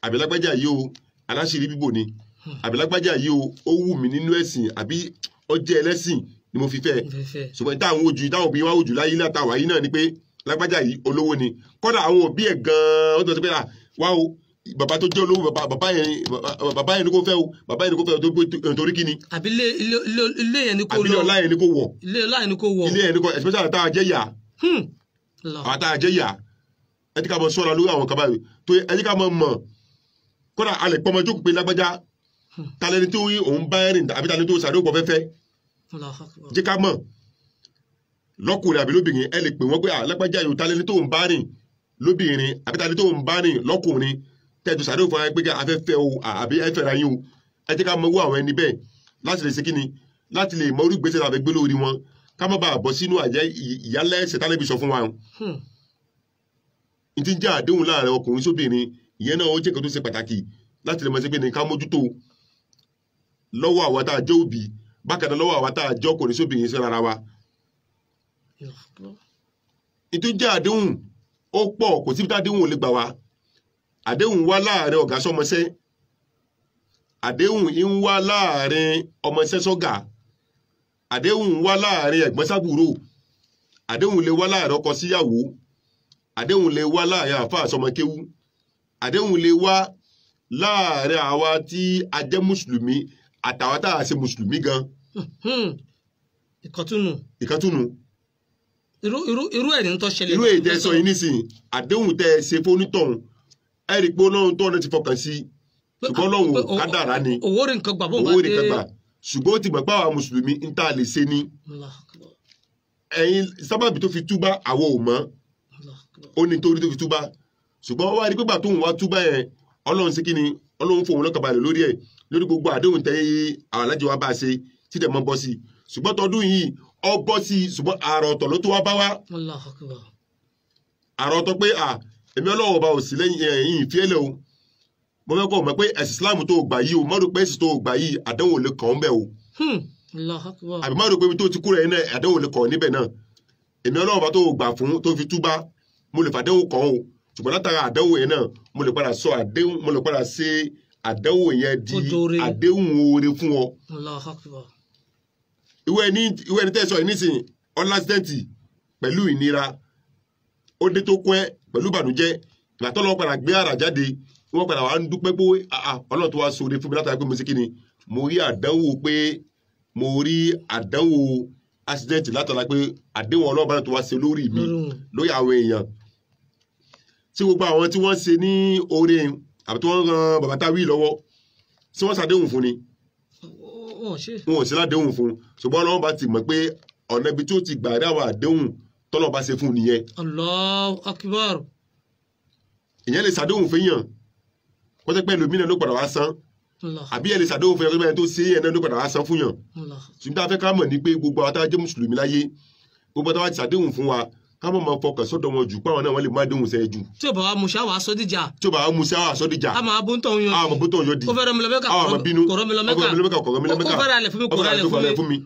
àbí lágbájá yìí o aláṣírí bíbò ni àbí lágbájá yìí o ó wù mí nínú ẹ̀sìn àbí ó jẹ́ ẹlẹ́sìn ni mo fi fẹ́ ṣùgbọ́n táwọn obìnrin wá ojú láyé látàwá yìí náà ni pé lágbájá yìí olówó ni kọ́dà àwọn òbí ẹ̀ gan-an ó tó ti pé wá o bàbá tó jẹ́ olówó bàbá yẹn ni kò fẹ́ o bàbá yẹn ni kò fẹ́ o torí kí ni. àbí ilé yẹn ni kò lọ àbí ọlá yẹn ni kò wọ̀. ilé ọlá yẹn ni kò wọ̀. ilé yẹn ni kò especially àtàwọn ajẹ́ yà. àwọn àtàwọn ajẹ́ yà ẹ ti ká mọ sọ́ra lórí àwọn kaba yìí tó ẹ ti ká mọ mọ̀ kódà alẹ́ pọ́nmọ́ jókòó pé lágbájá talẹ́ni tó rí òun bá ẹ̀rìn àbí talẹ́ni tó sàdé òpó fẹ́fẹ́ jẹ́ ká mọ̀ lọ́kùnrin àbí lóbìnrin ẹ lè pè wọ́n pé lágbájá yìí talẹ́ni tó ń bá rìn lóbìnrin àbí talẹ́ni tó ń bá rìn lọ́kùnrin tẹ́tù sàdé òfin ara pé afẹ́fẹ́ o àbí ẹ̀fẹ́ ra yín o ẹ jẹ́ ká mọ owó àwọn ẹni bẹ́ẹ̀ láti lè ṣe kíni láti lè mọ orí gbèsè láti gbé lórí wọn ká má bàa bọ́ sínú àjẹ́ ìyálẹ̀ ẹ̀ṣẹ̀ tálẹ́bí sọ fún wa. n ti jẹ́ àdéhùn láàrin ọkùnrin sóbìnrin ìyẹn náà ó jẹ́ kan tó ṣe pàtàkì láti lè mọ sí pé ní ká mójútó lọ́wọ́ àwa tá a jẹ́ òbí bákan náà lọ́wọ́ àwa tá a jẹ́ ọkùnrin sóbìnrin sí ara wa. n ti jẹ́ àdéhùn ó pọ̀ kò síbi tá àdéhùn ò lè gbà wá àdéhùn wá láàrin ọ̀gá sọmọṣẹ́ àdéhùn ń wá láàrin ọmọṣẹ́ sọ́gà àdéhùn wá láàrin ẹ̀gbọ́n sábúrò àdéhùn lè wá láàrin ọkọ síyàwó àdéhùn lè wá láàrin àfáà sọmọkéwú àdéhùn lè wá láàrin àwa tí a jẹ́ mùsùlùmí àtàwọn tá a ṣe mùsùlùmí gan. ìkàtúnù. irú ẹ̀ ní tó ṣẹlẹ̀. irú èyí tẹ́ sọ yìí nísìnyí àdéhùn tẹ́ ẹ ṣe fónítọ̀hún ẹ rí i pé Ọlọ́run tó ọ̀nà ti fọkàn sí ṣùgbọ́n Ọlọ́run kádàrá ni owó rìn kan gbà bó ń bá dé owó rìn kan gbà ṣùgbọ́n ó ti gbà pé àwa mùsùlùmí ń tà lè ṣe ni ẹ̀yin sábàbí tó fi túbá àwọn ò mọ̀ ó ní torí tó fi túbá ṣùgbọ́n wá rí pé gbà tó ń wá túbá yẹn Ọlọ́run sí kí ni Ọlọ́run fòun lọ́kàn balẹ̀ lórí ẹ̀ lórí gbogbo àdéhùn tẹ́ àwọn alájọ wa bá ṣe tí tẹ̀ mọ́ bọ́ sí ṣùgbọ́n tọdún yìí ọ bọ́ sí ṣùgbọ́n àrà ọ̀tọ̀ ló tó wá bá wá àrà ọ̀tọ̀ pé èmi Ọlọ́run ọba ò sí lẹ́yìn ẹ̀yìn ìfẹ́lẹ̀ o mo fẹ́ kọ́ mọ̀ pé ẹ̀sìn Islam tó gbà yìí o mọ́rò pé ẹ̀sìn tó gbà yìí àdéhùn ò lè kàn án bẹ́ẹ̀ o Allahu Akbar. àbí má rò pé ibi tó ti kúrò yẹn náà àdéhùn lè kọ̀ níbẹ̀ náà èmi ọlọ́run bá tó gbà fún tó fi túbá mo lè fàdéhùn kàn ó ṣùgbọ́n látara àdéhùn yẹn náà mo lè padà sọ àdéhùn mo lè padà ṣe àdéhùn yẹn di àdéhùn oore fún ọ. Allahu Akbar. ìwé ẹni tẹ́ sọ yìí nísìnyí ọlásídẹ́ǹtì pẹ̀lú ìnira ó dé tó kún ẹ pẹ̀lú ìbànújẹ́ ìgbàtọ́ lọ́wọ́ padà gbé ara jáde wọ́n padà wá ń dúpẹ́ pé ọlọ́run tó wá sóore fún mi látara pé mo ṣe kí ni mo rí àdánwò accident látara pé àdéhùn ọlọ́run bá tó wá ṣe lórí mi lórí àwọn èèyàn tí gbogbo àwọn tí wọ́n ṣe ní oore àbí tí wọ́n ran bàbá táwí lọ́wọ́ tí wọ́n ṣàdéhùn fún ni wọn ò sí ládéhùn fún ṣùgbọ́n ọlọ́run bá ti mọ̀ pé ọ̀nà ibi tí ó ti gbà rí àwọn àdéhùn tọ́lọ́ bá ṣe fún nìyẹn. Allahu Akbar. ìyẹn lè ṣàdéhùn fún yàn wọ́n tẹ́ pẹ́ lómìnà ló padà wá san àbí ẹ lè ṣàdéhùn fún yàn tó ṣe é ẹ̀ náà ló padà wá san fún yàn. ṣùgbọ́n a fẹ́ ká mọ̀ ní pé gbogbo àwọn tá a jẹ́ mùsùlùmí láyé gbogbo àwọn tá a ti ṣàdéhùn fún wa ká mọ̀ máa fọkàn sọ́dọ̀ wọn jù páwọn náà wọ́n lè má déhùn sẹ́ jù. tí o bá wa musa wa sọdíjà. a máa bó ń tọ̀ yọ. a máa bó tọ̀ yọ di. ó fẹ́ràn mi lọ mẹ́ka kọ̀rọ̀ mi lọ mẹ́ka. ó fẹ́ràn alẹ̀ fún mi kọ̀rọ̀ alẹ̀ fún mi.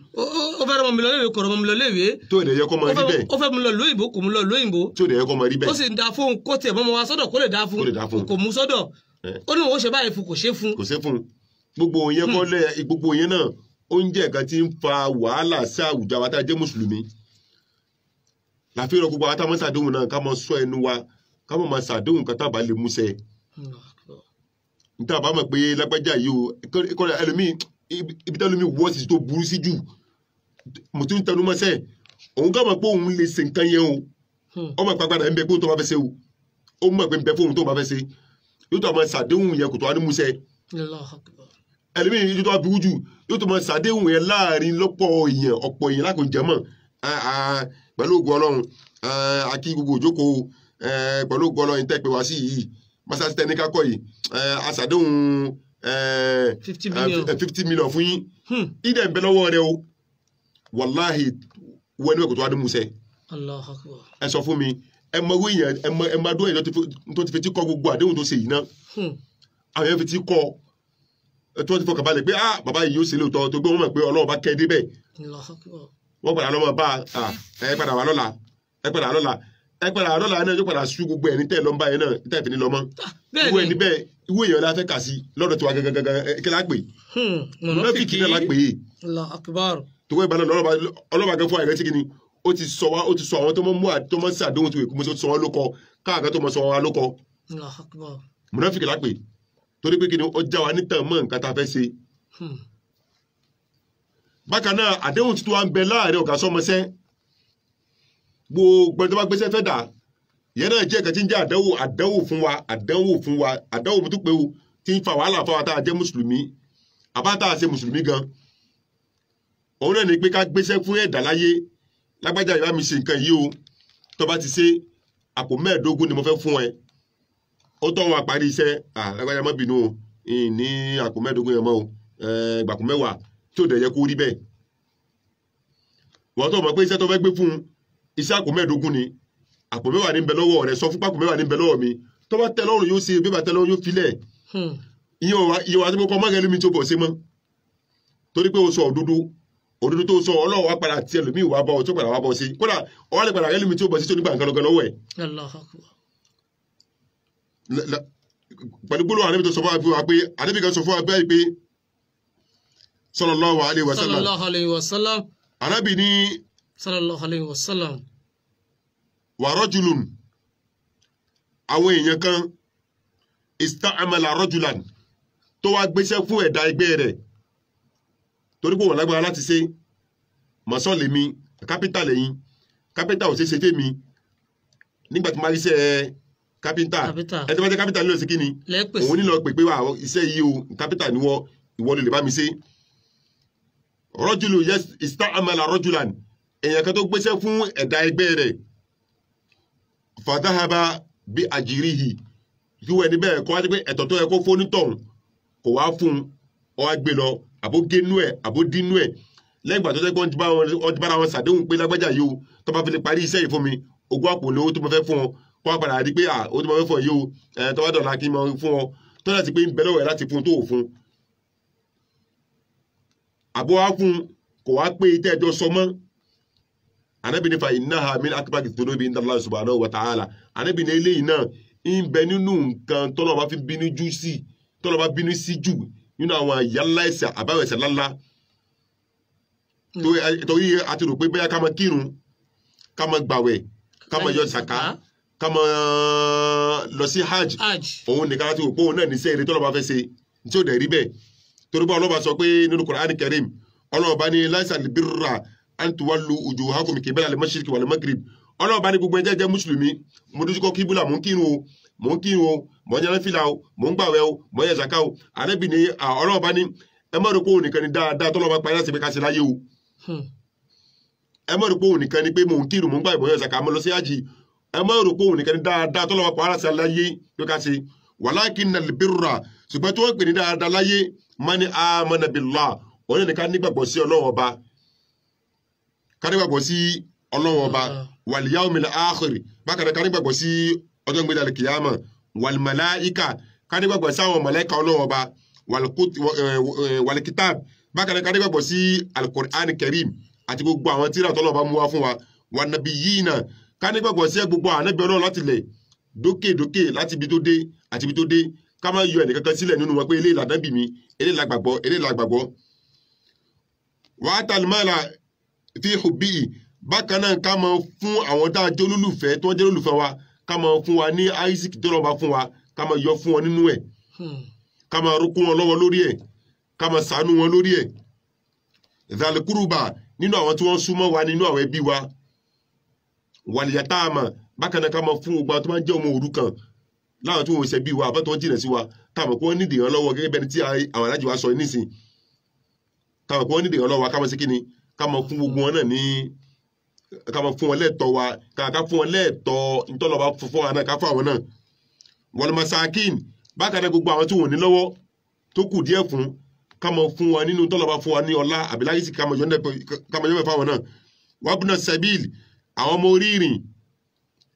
ó fẹ́ràn mi lọ léwe kọ̀rọ̀ mi lọ léwe. tó o lè yẹ kó máa rí bẹ́ẹ̀. ó fẹ́ mi lọ lóyìnbó kò mú lọ lóyìnbó. tó o lè yẹ kó máa rí bẹ́ẹ̀. ó sì ń da fún kó tiẹ̀ mọ́ wa sọ́dọ̀ kó lè da fún kò mú sọ́dọ̀. ó ní òun ṣe báyìí fún kò ṣe fún. kò ṣe fún gbogbo yẹn kọ́lẹ̀ gbogbo yẹn náà oúnjẹ kan ti ń fa wàhálà sí àwùjọ àwọn tá a jẹ́ mùsùlùmí láfi rọ gbogbo àtàwọn ṣàdéhùn náà ká máa sọ ẹnu wa ká máa ṣàdéhùn kan tábà lè múṣẹ níta bá mọ̀ pé lágbájá yìí o kọ́lẹ̀ ẹlòmíì ibi tí ẹlòmíì wọ́ sí tó burú sí jù mo tún tẹnu mọ́sẹ̀ òun ká mọ̀ pé òun lè ṣe nǹkan yẹn o ọmọ ìpàgbádà ń bẹ pé òun tó bá fẹ́ ṣe o ó mọ̀ pé ń bẹ fún òun tó bá fẹ́ ṣe yóò tó máa ṣàdéhùn yẹn kò tó wá ní múṣẹ ẹlòmíì yóò tó wá burú jù yóò tó máa ṣàdéhùn yẹn láàrin ọ̀pọ̀ èèyàn lákòójẹ́ mọ̀ pẹ̀lú ògùn ọlọ́run akí gbogbo òjókòó pẹ̀lú ògùn ọlọ́run tẹ́ pé wá sí yìí masasi tẹ́ ní kákọ́ yìí aṣàdéhùn 50 million fún yín ìdẹ̀ ń bẹ lọ́wọ́ rẹ o wàláhì wọ́n ní ẹ̀kọ́ tó wá ní musẹ́ ẹ sọ fún mi ẹ mọ owó èèyàn ẹ máa dún èèyàn tó ti fi ti kọ́ gbogbo àdéhùn tó ṣe yìí náà àwọn èèyàn fi ti kọ́ tó ti fọkàn balẹ̀ pé bàbá yìí yóò ṣe lóòótọ́ tó gbé wọn mọ̀ pé ọlọ́run bá kẹ́ ẹ débẹ̀ wọ́n padà lọ́mọ bá ẹ padà wà lọ́la ẹ padà lọ́la náà yóò padà sú gbogbo ẹ̀ ní tẹ́ lọ́nba yẹn náà ní tẹ́ fi ní lọ́mọ. ìwé ẹni bẹ́ẹ̀ ìwé èèyàn la fẹ́ kà sí lọ́dọ̀ tiwa gangan kí la pè mọ̀nàfíkì náà la pè é. tó wọ́n ìbáná ọlọ́ba gan fún àìrẹ́ tí kìíní ó ti sọ àwọn tó mọ́ sí àdéhùn tó yẹ kó mo sọ wọn ló kọ káàkiri tó mọ́ sọ wọn ló kọ. mọ̀nàfíkì la pè torí pé kìíní ó já wa nítàn mọ́ nǹkan tá a fẹ́ ṣe. bákan náà àdéhùn tuntun wa ń bẹ láàrin ọ̀gá sọmọṣẹ́ gbogbo ẹni tó bá gbéṣẹ́ fẹ́ dà yẹn náà jẹ́ ẹ̀kan tí ń jẹ́ àdánwò fún wa àdánwò tó pé o tí ń fa wàhálà fáwọn tá a jẹ́ mùsùlùmí àbá tá a ṣe mùsùlùmí gan òun náà ní pé ká gbéṣẹ́ fún ẹ̀dá láyé lágbájá ìbá mi ṣe nǹkan yìí o tó bá ti ṣe àpò 15 ni mo fẹ́ fún ẹ ó tọ́ wọn àparí iṣẹ́ lágbájá má bínú o ní àpò 15 yẹn mọ́ o gbàpò 10 tí ò dẹ̀ yẹ kó rí bẹ́ẹ̀ wọ́n tó mọ̀ pé iṣẹ́ tó fẹ́ gbé fún iṣẹ́ àpò 15 ni àpò 10 ní ń bẹ lọ́wọ́ rẹ̀ sọ fún pàpò 10 ní ń bẹ lọ́wọ́ mi tó bá tẹ́ lọ́rùn yóò ṣe bí bá tẹ́ lọ́rùn yóò filẹ̀ iye wa tí mo kọ́ mọ́ ẹlẹ́mi tó bọ̀ sí mọ́ torí pé o sọ òdodo tó sọ ọlọ́wọ́ wa padà tiẹ̀ lómi ìwà bọ̀ tó padà wá bọ̀ sí kódà ọwọ́ lè padà ẹlẹ́mi tó bọ̀ sí tó nígbà nǹkan lọ́gán lọ́wọ́ ẹ̀. pẹ̀lú gbólóhùn àdébí tó sọ fún wa pé àdébí kan sọ fún wa bẹ́ẹ̀ pé sallallahu alaihi wasallam Ànábì ní sallallahu alaihi wasallam wa rajulun àwọn èèyàn kan ista'amala rajulan tó wá gbéṣẹ́ fún ẹ̀dá ẹgbẹ́ rẹ̀ torí pé wọ́n lágbára láti ṣe mọ̀sán lèmi kápítà lẹ́yìn kápítà ò ṣeéṣe tèmi nígbà tí máa ríṣẹ́ kápítà ẹni tó bá jẹ́ kápítà nílò sí kí ni òun nílò pé wà iṣẹ́ yìí o kápítà níwọ̀ ìwọ lè bá mi ṣe rọ́jùlù yes ista'amala rajulan èèyàn kan tó gbéṣẹ́ fún ẹ̀dá ẹgbẹ́ rẹ̀ fàdáhàbà bí àjíríhì tí wọ́n ẹni bẹ́ẹ̀ kọ́ wájú pé ẹ̀tọ́ tó yẹ kó fún onítọ̀hún kò wá fún ọ wá gbé lọ àbó génú ẹ̀ àbó dínú ẹ̀ lẹ́yìn ìgbà tó jẹ́ pé wọ́n ti bára wọn ṣàdéhùn pé lágbájá yìí o tó bá fi lè parí iṣẹ́ yìí fún mi ogún àpò lówó tó mo fẹ́ fún ọ kó wá padà rí pé ó tó mo fẹ́ fún ọ yìí o tó bá dọ̀la kí n mọ fún ọ tó láti pé ń bẹ lọ́wọ́ ẹ̀ láti fún tó ò fún àbó wá fún kò wá pé tẹ́ ẹjọ́ sọ mọ́ Ànábì ní fa innaha min akbari dhunubi inda Allah subhanahu wa ta'ala Ànábì ní eléyìí náà ń bẹ nínú nǹkan tọ́lọ́ bá fi bínú jù sí tọ́lọ́ bá bínú sí jù nínú àwọn àyálà ẹ̀ṣẹ̀ àbáwọ̀ ẹ̀ṣẹ̀ lálá torí a ti rò pé bẹ́ẹ̀ ká máa kírun ká máa gbàwẹ̀ ká máa yọ sàká ká máa lọ sí hajj òun nìkan láti rò pé òun náà ní sẹ́ẹ̀rẹ́ tọ́lọ́ bá fẹ́ ṣe tí ó dẹ̀ rí bẹ́ẹ̀ torí bá ọlọ́ba sọ pé nínú Qur'an Karim ọlọ́ba ní laisa al-birra an tuwallu wujuhakum qibala al-mashriqi wal-maghrib ọlọ́ba ní gbogbo ẹjẹ́ jẹ́ mùsùlùmí mo dojúkọ kíbúlà mò ń kírun o mò ń yẹn fìlà o mò ń gbàwẹ̀ o mò ń yẹ zaka o Ànábì ní ọlọ́ba ní ẹ má rò pé òun nìkan ni dáadáa tọ́lọ́ba parí láti fi ká ṣe láyé o ẹ má rò pé òun nìkan ni pé mò ń kírun mò ń gbàwẹ̀ mò ń yẹ zaka mo lọ sí hajj ẹ má rò pé òun nìkan ni dáadáa tọ́lọ́ba parí láti ṣe láyé fi ká ṣe walakinnal birra ṣùgbọ́n tí wọ́n pè ní dáadáa láyé mani amana billah òun ní ká nígbàgbọ́ sí Ọlọ́run ọba ká nígbàgbọ́ sí Ọlọ́run ọba wal yawmil akhir bákan náà ká nígbàgbọ́ sí ọjọ́ ìgbéga al-qiyama wal malaika ká nígbàgbọ́ sí àwọn màláíkà Ọlọ́run ọba wal kitab bákan náà ká nígbàgbọ́ sí al-Qur'an Karim àti gbogbo àwọn tírà t'Ọlọ́run bá mú wá fún wa wan nabiyina ká nígbàgbọ́ sí gbogbo àwọn ànábì Ọlọ́run láti lẹ̀ dókè láti ibi tó dé àti ibi tó dé ká má yọ ẹnì kankan sílẹ̀ nínú wọn pé eléyìí làdábì mi eléyìí la gbàgbọ́ wa atal mala fi hubbi bákan náà ká máa fún àwọn tá a jẹ́ olólùfẹ́ tí wọ́n jẹ́ olólùfẹ́ wa ká máa fún wa ní Isaac tó lọ́ba fún wa ká máa yọ fún wọn nínú ẹ̀ ká máa rúkún wọn lọ́wọ́ lórí ẹ̀ ká máa ṣàánú wọn lórí ẹ̀ zalikuruba nínú àwọn tí wọ́n súnmọ́ wa nínú àwọn ẹbí wa wàlìyàtàmà bákan náà ká máa fún gbogbo àwọn tó máa ń jẹ́ ọmọ òrukàn láwọn tí wọ́n ṣe bí wa àbá tó ń jìnà sí wa táwọn kó wọ́n nídìí ìran lọ́wọ́ gẹ́gẹ́ bẹ́ni tí àwọn alájì wa sọ nísìn táwọn kó wọ́n nídìí ìran lọ́wọ́ ká máa ṣe kíni ká máa fún gbogbo wọn náà ní ká máa fún wọn lẹ́ẹ̀tọ́ wa ká fún wọn lẹ́ẹ̀tọ́ ntọ́lọ́ba fún wa náà ká fún àwọn náà wal masakin bákan náà gbogbo àwọn tí wọ́n ní lọ́wọ́ tó kù díẹ̀ fún ká máa fún wa nínú ntọ́lọ́ba fún wa ní ọlá àbíláyìí ká máa yọ mẹ́fà wọn náà wabna sabil àwọn ọmọ orí ìrìn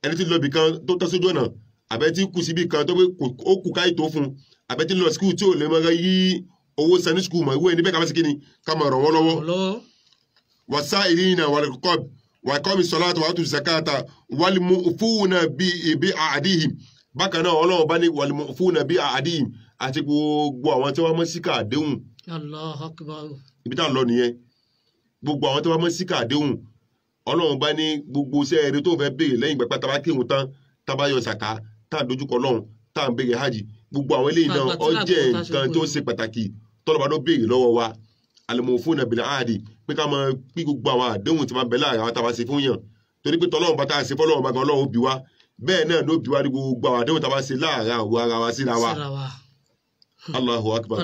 ẹni tí lọ bì kan tó tọ́ sójú ọ̀nà àbẹ́ tí kù síbi kan tó pé ó kù káyì tó fún àbẹ́ tí lọ skul tí ò lè mọ́ra yí owó sani skul mọ̀ ìwé níbẹ̀ ká má sí kíni ká máa ràn wọ́n lọ́wọ́ wasailina wal riqab wa iqami salata wa atu zakata wal mu'funa bi a'dihim bákan náà Ọlọ́run bá ní wal mu'funa bi a'dihim àti gbogbo àwọn tí wọ́n mọ́ síkà àdéhùn Allahu Akbar ibi tá à ń lọ nìyẹn gbogbo àwọn tí wọ́n mọ́ síkà àdéhùn Ọlọ́run bá ní gbogbo iṣẹ́ eré tó fẹ́ béèrè lẹ́yìn ìgbà tá bá kírun tán tá bá yọ sàká tá à ń dojúkọ Ọlọ́run tá à ń béèrè hajj gbogbo àwọn eléyìí náà ó jẹ́ nǹkan tó ṣe pàtàkì tọ́lọ́ba ló béèrè lọ́wọ́ wa al-mufuna bil ahdi pé ká máa pín gbogbo àwọn àdéhùn tí máa bẹ láàrin àwọn tá a bá ṣe fún yàn torí pé tọ́lọ́run bá tá a ṣe fọ́lọ́run bá gan Ọlọ́run ó bí wa bẹ́ẹ̀ náà ló bí wa ní gbogbo àwọn àdéhùn tá a bá ṣe láàrin àwọn ara wa síra wa Allahu akbar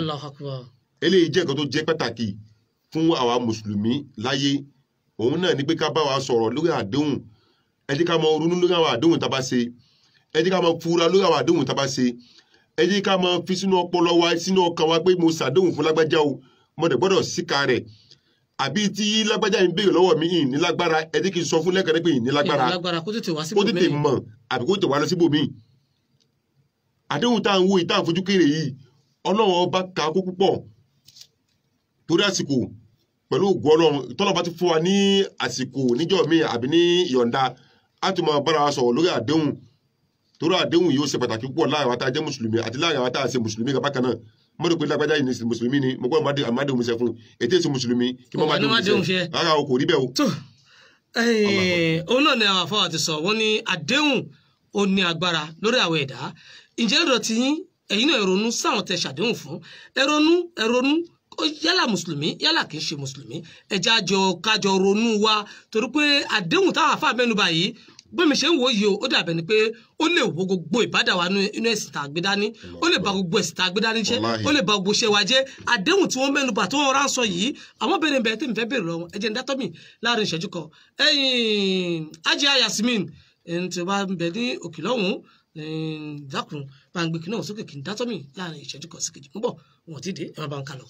eléyìí jẹ́ nǹkan tó jẹ́ pàtàkì fún àwa mùsùlùmí láyé òun náà ni pé ká bá wa sọ̀rọ̀ lórí àdéhùn ẹ jẹ́ ká máa ronú lórí àwọn àdéhùn tá a bá ṣe ẹ jẹ́ ká máa fura lórí àwọn àdéhùn tá a bá ṣe ẹ jẹ́ ká máa fi sínú ọpọlọ wa sínú ọkàn wa pé mo ṣàdéhùn fún lágbájá o mo dẹ̀ gbọ́dọ̀ síka rẹ̀ àbí tí lágbájá yìí ń béèrè lọ́wọ́ mi ìní lágbára ẹ jẹ́ kí n sọ fún lẹ́kẹ̀ẹ́ pé ìní lágbára kó tètè mọ̀ àbí kó tètè wá lọ síbòmíì àdéhùn tá à ń wo ìta àfojú kéré yìí Ọlọ́run ọba kà á kó púpọ̀ torí àsìkò pẹ̀lú ògùn Ọlọ́run tọ́lọ́ bá ti fún wa ní àsìkò níjọ́ mi àbí ní ìyọ̀ǹda á tún máa bára wa sọ̀rọ̀ lórí àdéhùn torí àdéhùn yìí ó ṣe pàtàkì púpọ̀ láàrin àwọn tá a jẹ́ mùsùlùmí àti láàrin àwọn tá a ṣe mùsùlùmí kan bákan náà mọ́tò pé lágbájá yìí ní mùsùlùmí ni mo gbọ́ àmàdéhùn mi ṣe fún ètò èsì mùsùlùmí kí wọ́n má déhùn ṣe rárá o kò rí bẹ́ẹ̀ o. òun náà ni àwọn afọwọ́ ti sọ wọ́n ní àdéhùn ó ní agbára lórí àwọn ẹ̀dá ǹjẹ́ lọ́dọ̀ tí ẹ̀yin náà ẹ̀rọnú sáwọn tẹ ṣàdéhùn fún ẹ̀rọnú yálà mùsùlùmí yálà kì í ṣe mùsùlùmí ẹja kájọ ronú wa torí pé àdéhùn táwọn afá mẹ́nubà yìí bí mi ṣe ń wò yìí ó dàbẹ̀ ni pé ó lè wo gbogbo ìbádà wa inú ẹ̀sìn tá a gbé dání ó lè ba gbogbo ẹ̀sìn tá a gbé dání jẹ́ ó lè ba gbogbo iṣẹ́ wa jẹ́ àdéhùn tí wọ́n mẹ́nubà tí wọ́n rán sọ yìí àwọn bẹ̀rẹ̀ bẹ̀rẹ̀ tí mi fẹ́ bẹ̀rẹ̀ lọ́wọ́ ẹ jẹ́ ń dátọ́ mi láàrin ìṣẹ́jú kan Ajia Yasmin tí ó bá ń bẹ ní òkè lọ́hùn dákun bá ń gbé kí náà sókè kí n dátọ́ mi láàrin ìṣẹ́jú kan sí kejì ń bọ̀ wọ́n ti dé ẹ má bá ń kà lọ.